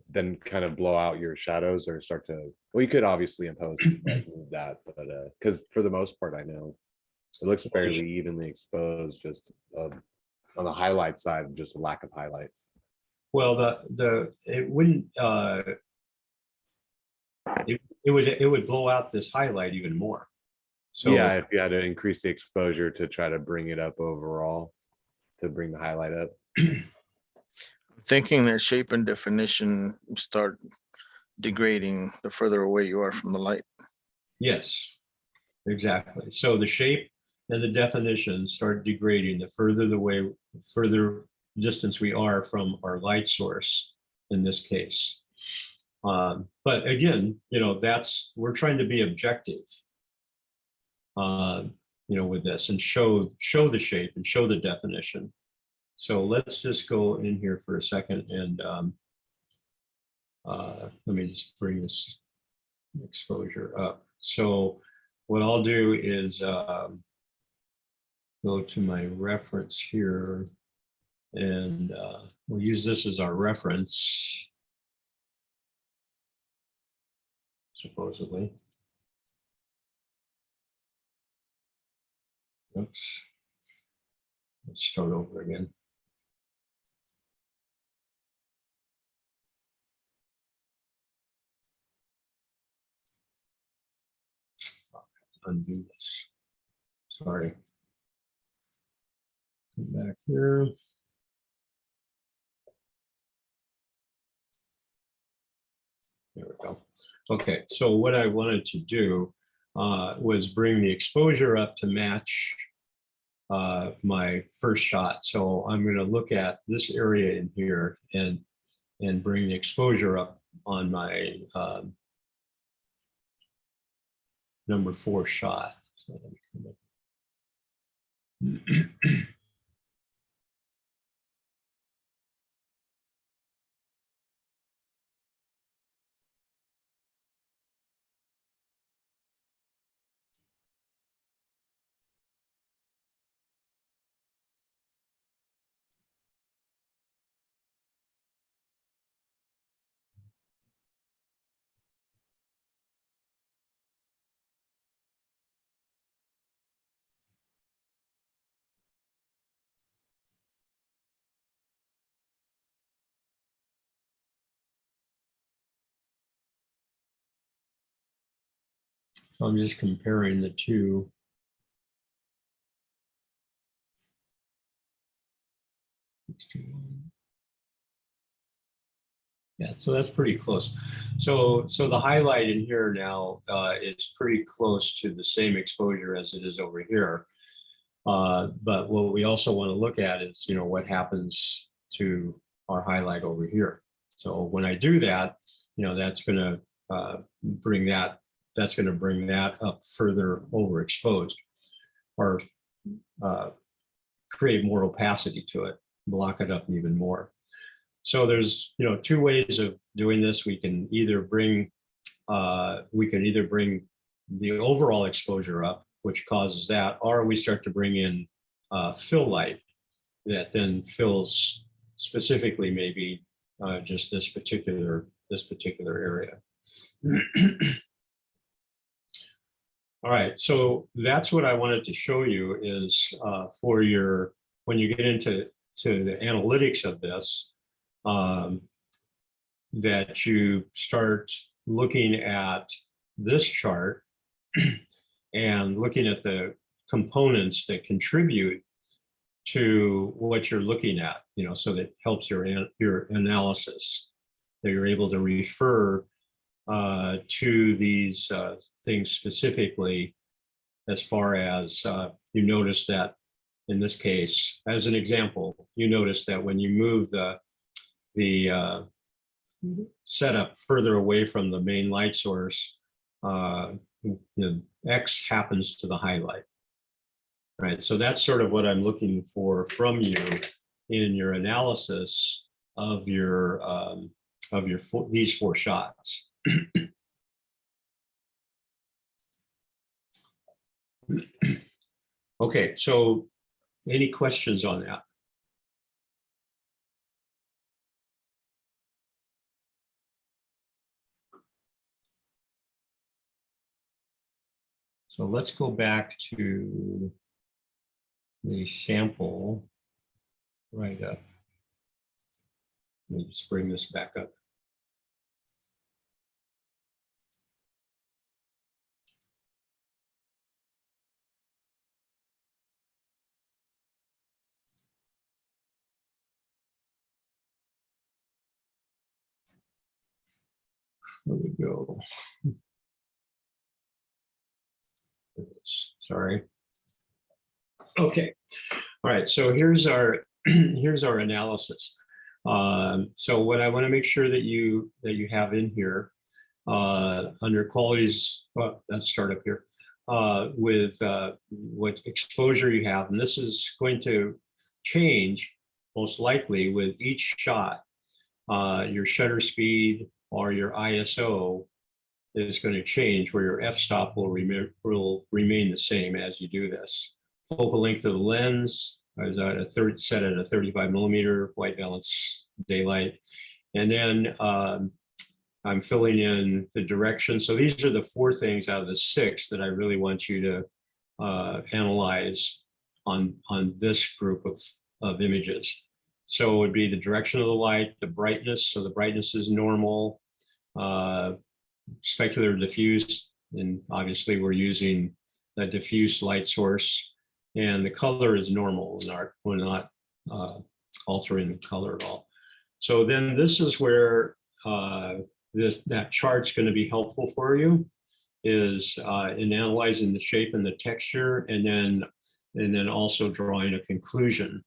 then kind of blow out your shadows or start to, well, you could obviously impose like, move that, but because for the most part, I know it looks fairly evenly exposed, just on the highlight side, just a lack of highlights. Well, it wouldn't, it would blow out this highlight even more. So Yeah, if you had to increase the exposure to try to bring it up overall, to bring the highlight up. Thinking that shape and definition start degrading the further away you are from the light. yes, exactly. So the shape and the definition start degrading the further distance we are from our light source in this case. But again, you know, we're trying to be objective, you know, with this and show the shape and show the definition. So let's just go in here for a second and let me just bring this exposure up. So what I'll do is go to my reference here and we'll use this as our reference, supposedly. Oops. Let's start over again. Undo this. Sorry. Come back here. There we go. Okay, so what I wanted to do was bring the exposure up to match my first shot. So I'm going to look at this area in here and bring the exposure up on my number 4 shot. So let me come up. So I'm just comparing the two. Yeah, so that's pretty close. So the highlight in here now is pretty close to the same exposure as it is over here. But what we also want to look at is, you know, what happens to our highlight over here. So when I do that, you know, that's going to bring that that's going to bring that up further overexposed or create more opacity to it, block it up even more. So there's, you know, two ways of doing this. We can either bring the overall exposure up, which causes that, or we start to bring in fill light that then fills specifically maybe just this particular area. All right, so that's what I wanted to show you is for your, when you get into the analytics of this, that you start looking at this chart and looking at the components that contribute to what you're looking at, you know, so that helps your analysis, that you're able to refer to these things specifically, as far as you notice that in this case, as an example, you notice that when you move the setup further away from the main light source, the X happens to the highlight. Right, so that's sort of what I'm looking for from you in your analysis of your these four shots. Okay, so any questions on that? So let's go back to the sample right up. Let me just bring this back up. There we go. Sorry. Okay. All right. So here's our here's our analysis. So what I want to make sure that you have in here under qualities, well, let's start up here with what exposure you have, and this is going to change most likely with each shot. Your shutter speed or your ISO is going to change, where your f-stop will remain the same as you do this. Focal length of the lens is at set at a 35 millimeter white balance daylight. And then I'm filling in the direction. So these are the four things out of the 6 that I really want you to analyze on this group of images. So it would be the direction of the light, the brightness. So the brightness is normal, specular diffuse, and obviously we're using a diffuse light source, and the color is normal. We're not altering the color at all. So then this is where that chart's going to be helpful for you, is in analyzing the shape and the texture, and then also drawing a conclusion.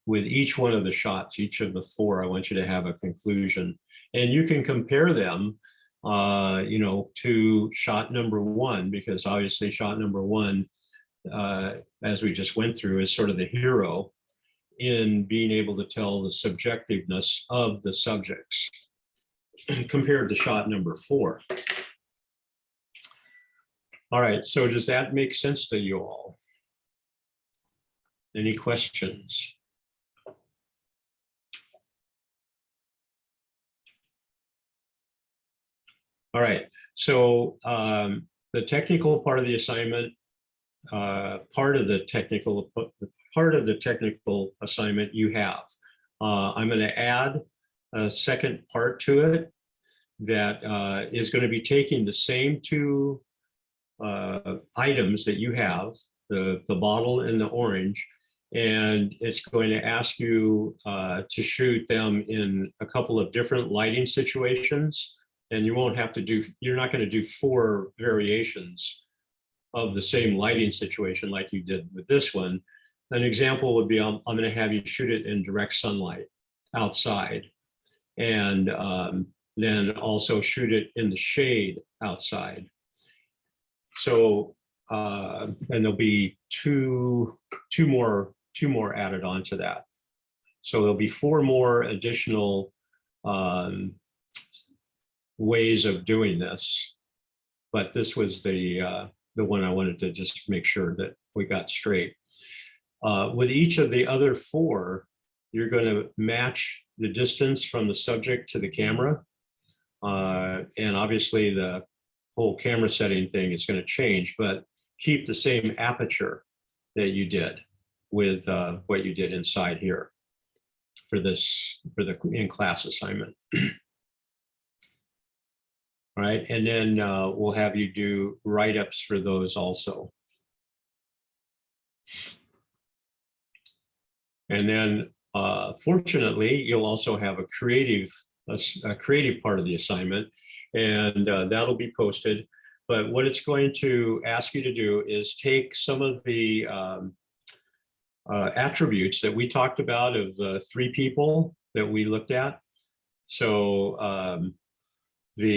With each one of the shots, each of the 4, I want you to have a conclusion, and you can compare them, you know, to shot number 1, because obviously shot number 1, as we just went through, is sort of the hero in being able to tell the subjectiveness of the subjects compared to shot number 4. All right, so does that make sense to you all? Any questions? All right, so the technical part of the assignment, part of the technical assignment you have. I'm going to add a second part to it that is going to be taking the same 2 items that you have, the bottle and the orange, and it's going to ask you to shoot them in a couple of different lighting situations. And you won't have to do, you're not going to do 4 variations of the same lighting situation like you did with this one. An example would be, I'm going to have you shoot it in direct sunlight outside, and then also shoot it in the shade outside. So, and there'll be two more added on to that. So there'll be 4 more additional ways of doing this. But this was the one I wanted to just make sure that we got straight. With each of the other 4, you're going to match the distance from the subject to the camera. And obviously the whole camera setting thing is going to change, but keep the same aperture that you did with what you did inside here for the in-class assignment. All right, and then we'll have you do write-ups for those also. And then fortunately, you'll also have a creative part of the assignment, and that'll be posted. But what it's going to ask you to do is take some of the attributes that we talked about of the 3 people that we looked at. So and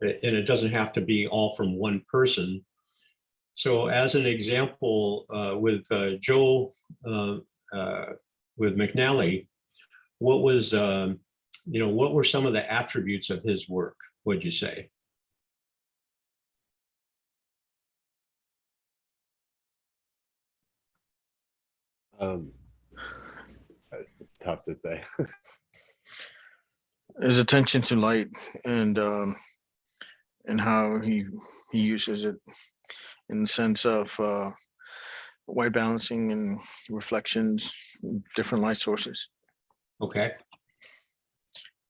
it doesn't have to be all from one person. So as an example, with Joe, with McNally, what was, what were some of the attributes of his work, would you say? It's tough to say. His attention to light and how he uses it in the sense of white balancing and reflections, different light sources. Okay.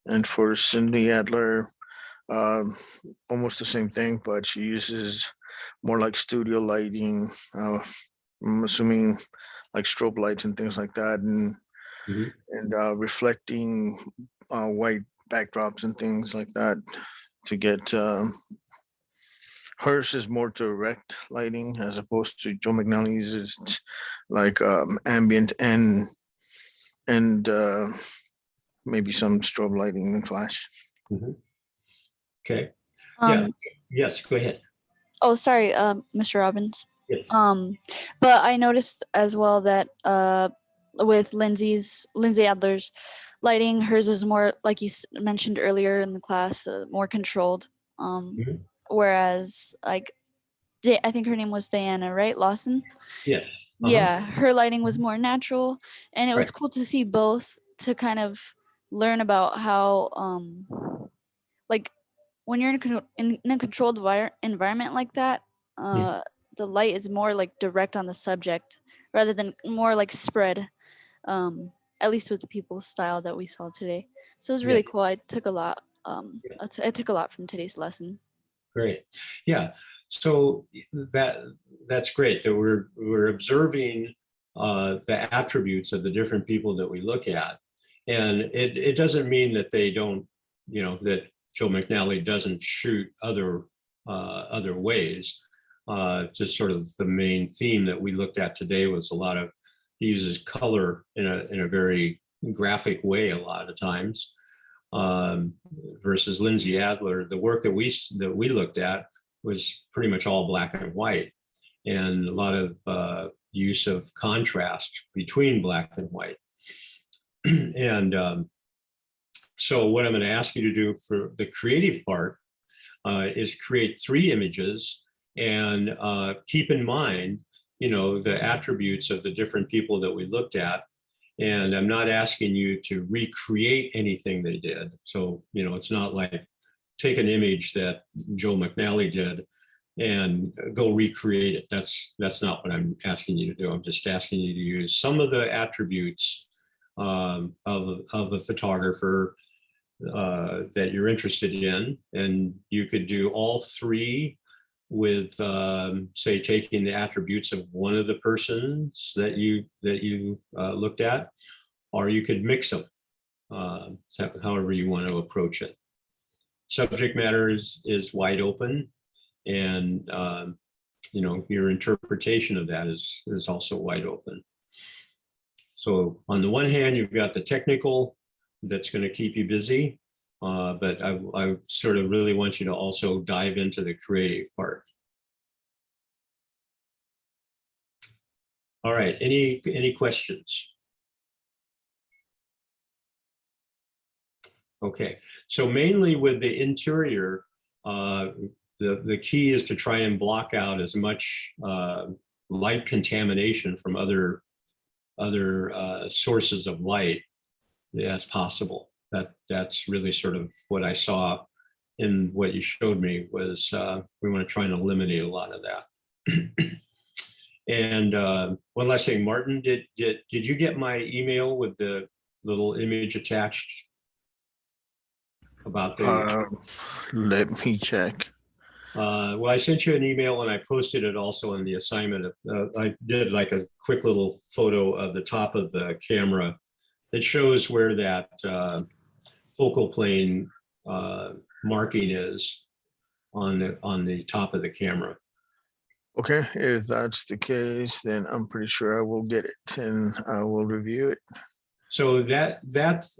And for Cindy Adler, almost the same thing, but she uses more like studio lighting. I'm assuming like strobe lights and things like that, and reflecting white backdrops and things like that to get. Hers is more direct lighting as opposed to Joe McNally's is like ambient and maybe some strobe lighting and flash. Okay. Yeah. Yes, go ahead. Oh, sorry, Mr. Robbins. Yes. But I noticed as well that with Lindsay Adler's lighting, hers was more, like you mentioned earlier in the class, more controlled. Whereas like, I think her name was Diana, right? Lawson? Yes. Yeah, her lighting was more natural, and it was Right. cool to see both, to kind of learn about how like when you're in a controlled environment like that, the light is more like direct on the subject rather than more like spread, at least with the people's style that we saw today. So it was really cool. I took a lot I took a lot from today's lesson. Great. Yeah. So that's great that we're observing the attributes of the different people that we look at. And it doesn't mean that they don't, that Joe McNally doesn't shoot other ways. Just sort of the main theme that we looked at today was he uses color in a very graphic way a lot of times. Versus Lindsay Adler, the work that we looked at was pretty much all black and white, and a lot of use of contrast between black and white. And so what I'm going to ask you to do for the creative part is create 3 images and keep in mind, the attributes of the different people that we looked at. And I'm not asking you to recreate anything they did. So, it's not like take an image that Joe McNally did and go recreate it. That's not what I'm asking you to do. I'm just asking you to use some of the attributes of a photographer that you're interested in. And you could do all 3 with say taking the attributes of one of the persons that you looked at, or you could mix them, however you want to approach it. Subject matter is wide open, and your interpretation of that is also wide open. So on the one hand, you've got the technical that's going to keep you busy. But I sort of really want you to also dive into the creative part. All right, any questions? Okay, so mainly with the interior, the key is to try and block out as much light contamination from other sources of light as possible. That's really sort of what I saw in what you showed me was we want to try and eliminate a lot of that. And one last thing, Martin, did you get my email with the little image attached about the? Let me check. Well, I sent you an email and I posted it also in the assignment. I did like a quick little photo of the top of the camera. It shows where that focal plane marking is on the top of the camera. Okay, if that's the case, then I'm pretty sure I will get it and I will review it. So that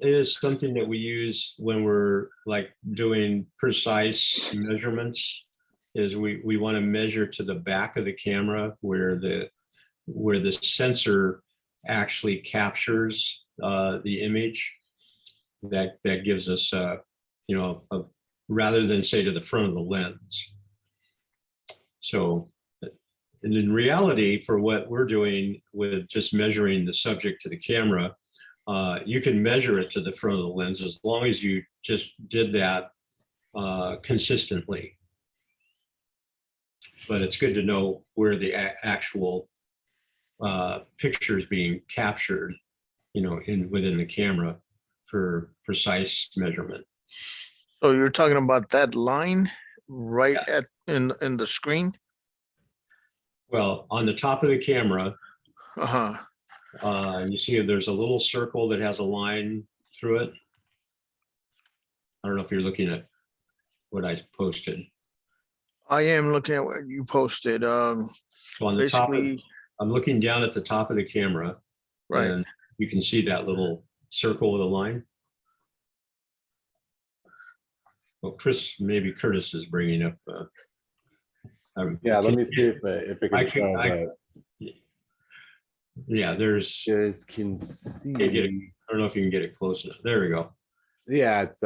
is something that we use when we're like doing precise measurements, is we want to measure to the back of the camera where the sensor actually captures the image. That gives us rather than say to the front of the lens. So, and in reality, for what we're doing with just measuring the subject to the camera, you can measure it to the front of the lens as long as you just did that consistently. But it's good to know where the actual picture is being captured, within the camera for precise measurement. So you're talking about that line right in the screen? Well, on the top of the camera, Uh-huh. you see there's a little circle that has a line through it. I don't know if you're looking at what I posted. I am looking at what you posted. So on the top, Basically, I'm looking down at the top of the camera, right. and you can see that little circle with a line. Well, maybe Curtis is bringing up. Yeah, let me see if it I can can- show, I- but Yeah, there's. just can see. Can't get it. I don't know if you can get it close enough. There we go. Yeah, it's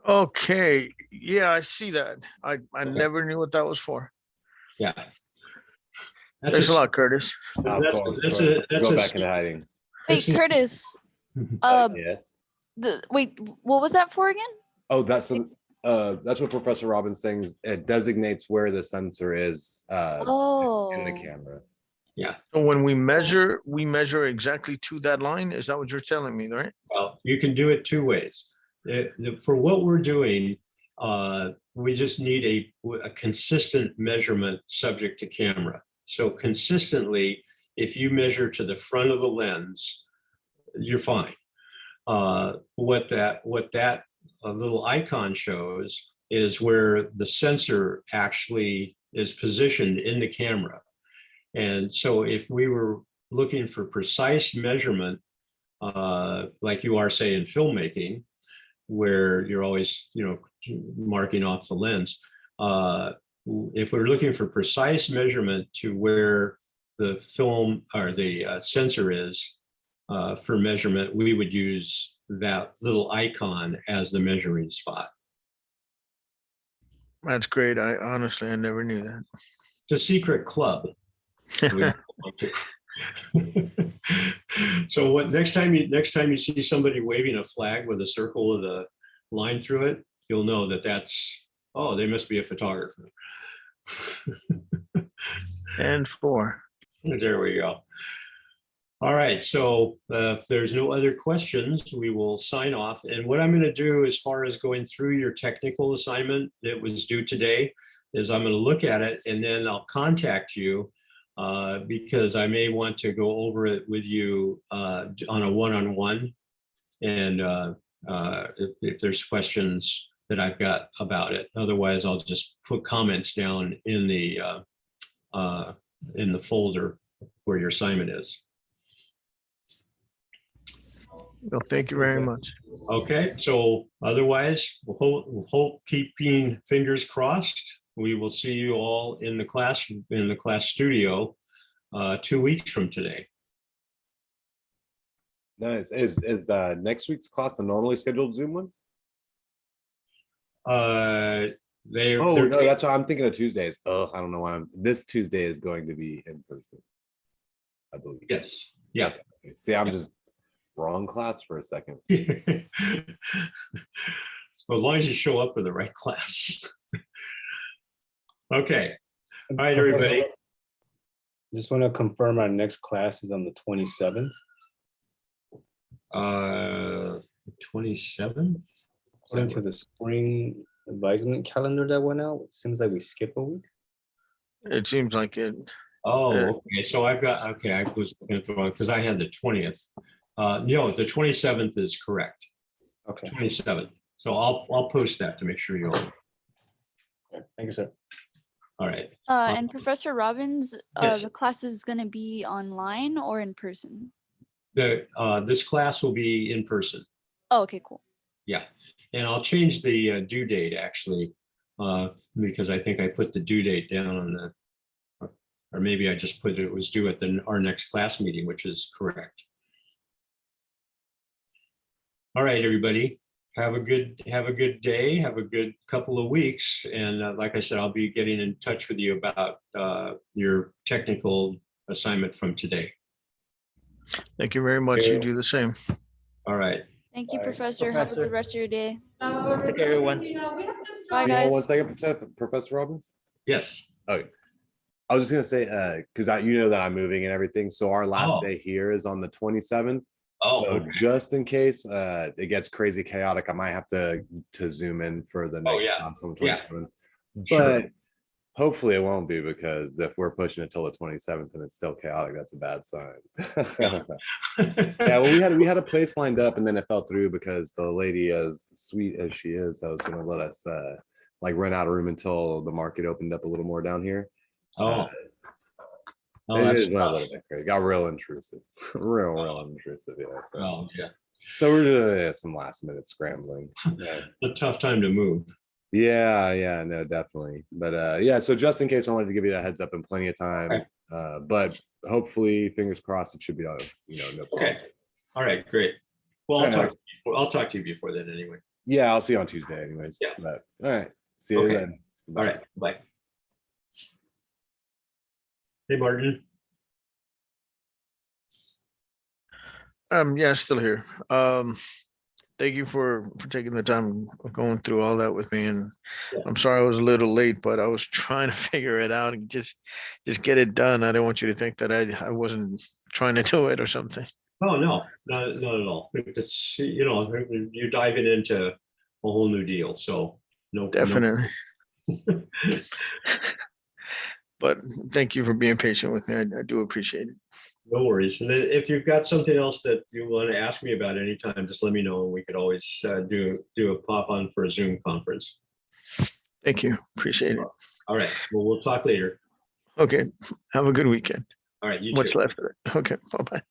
Okay, yeah, I see that. I Okay. never knew what that was for. Yeah. Thanks a lot, Curtis. That's go a- back into hiding. Wait, This is- Curtis. Yes. Wait, what was that for again? Oh, that's what Professor Robbins saying. It designates where the sensor is Oh. in the camera. So when we measure exactly to that line. Is that what you're telling me, right? Well, you can do it two ways. For what we're doing, we just need a consistent measurement subject to camera. So consistently, if you measure to the front of the lens, you're fine. What that little icon shows is where the sensor actually is positioned in the camera. And so if we were looking for precise measurement, like you are, say, in filmmaking, where you're always, marking off the lens, if we're looking for precise measurement to where the film or the sensor is for measurement, we would use that little icon as the measuring spot. That's great. I never knew that. It's a secret club. So what next time you see somebody waving a flag with a circle with a line through it, you'll know they must be a photographer. And 4. There we go. All right, so if there's no other questions, we will sign off. And what I'm going to do as far as going through your technical assignment that was due today is I'm going to look at it and then I'll contact you because I may want to go over it with you on a one-on-one. And if there's questions that I've got about it, otherwise I'll just put comments down in the folder where your assignment is. Well, thank you very much. Okay, so otherwise, we'll hope keeping fingers crossed. We will see you all in the class studio 2 weeks from today. Nice. Is next week's class a normally scheduled Zoom one? They're Oh, no, that's why I'm thinking of Tuesdays. Oh, I don't know why this Tuesday is going to be in person. I believe. yes, yeah. Okay. See, I'm just wrong class for a second. So as long as you show up for the right class. Okay, all right, everybody. Just want to confirm our next class is on the 27th. 27th? According to the spring advisement calendar that went out, it seems like we skip a week. It seems like it. Oh, okay, so I've got, okay, I was looking at the wrong, because I had the 20th. No, the 27th is correct, Okay, 27th. So I'll post that to make sure you all, okay, thank you, sir. all right. And Professor Robbins, Yes. the class is gonna be online or in person? This class will be in person. Oh, okay, cool. Yeah, and I'll change the due date actually, because I think I put the due date down on the, or maybe I just put it was due at our next class meeting, which is correct. All right, everybody, have a good day, have a good couple of weeks, and like I said, I'll be getting in touch with you about your technical assignment from today. Thank you very much. You Yeah. do the same. All right. Thank you, All right. Professor. Have a Professor. good rest of your day. Take care, everyone. Bye, Hang on one guys. second, Professor Robbins. Yes. Oh, I was just gonna say, because you know that I'm moving and everything, so our last Oh. day here is on the 27th. Oh, So okay. just in case it gets crazy chaotic, I might have to zoom in for the next yeah. class on the Yeah. 27th. Sure. But hopefully it won't be, because if we're pushing it till the 27th and it's still chaotic, that's a bad sign. Yeah, well, we had a place lined up and then it fell through because the lady, as sweet as she is, that was gonna let us like rent out a room until the market opened up a little more down here. Oh. Oh, It that's is a tough. little bit crazy. Got real intrusive. real intrusive, yeah. So, Oh, yeah. so we're doing some last minute scrambling. Yeah. A tough time to move. Yeah, no, definitely. But yeah, so just in case, I wanted to give you that heads up in plenty of time. Okay. But hopefully, fingers crossed, it should be no problem. Okay. All right, great. Well, Yeah. I'll talk to you before then anyway. Yeah, I'll see you on Tuesday anyways. Yeah. But all right. See you Okay. then. Bye. All right, bye. Hey, Martin. Yeah, still here. Thank you for taking the time of going through all that with me, and Yeah. I'm sorry I was a little late, but I was trying to figure it out and just get it done. I didn't want you to think that I wasn't trying to do it or something. Oh, no, not at all. It's, you're diving into a whole new deal, so no. Definitely. But thank you for being patient with me. I do appreciate it. No worries. And then if you've got something else that you want to ask me about anytime, just let me know. We could always do a pop on for a Zoom conference. Thank you. Appreciate it. All right, well, we'll talk later. Okay. Have a good weekend. All right, you What's too. left of it. Okay. Bye-bye.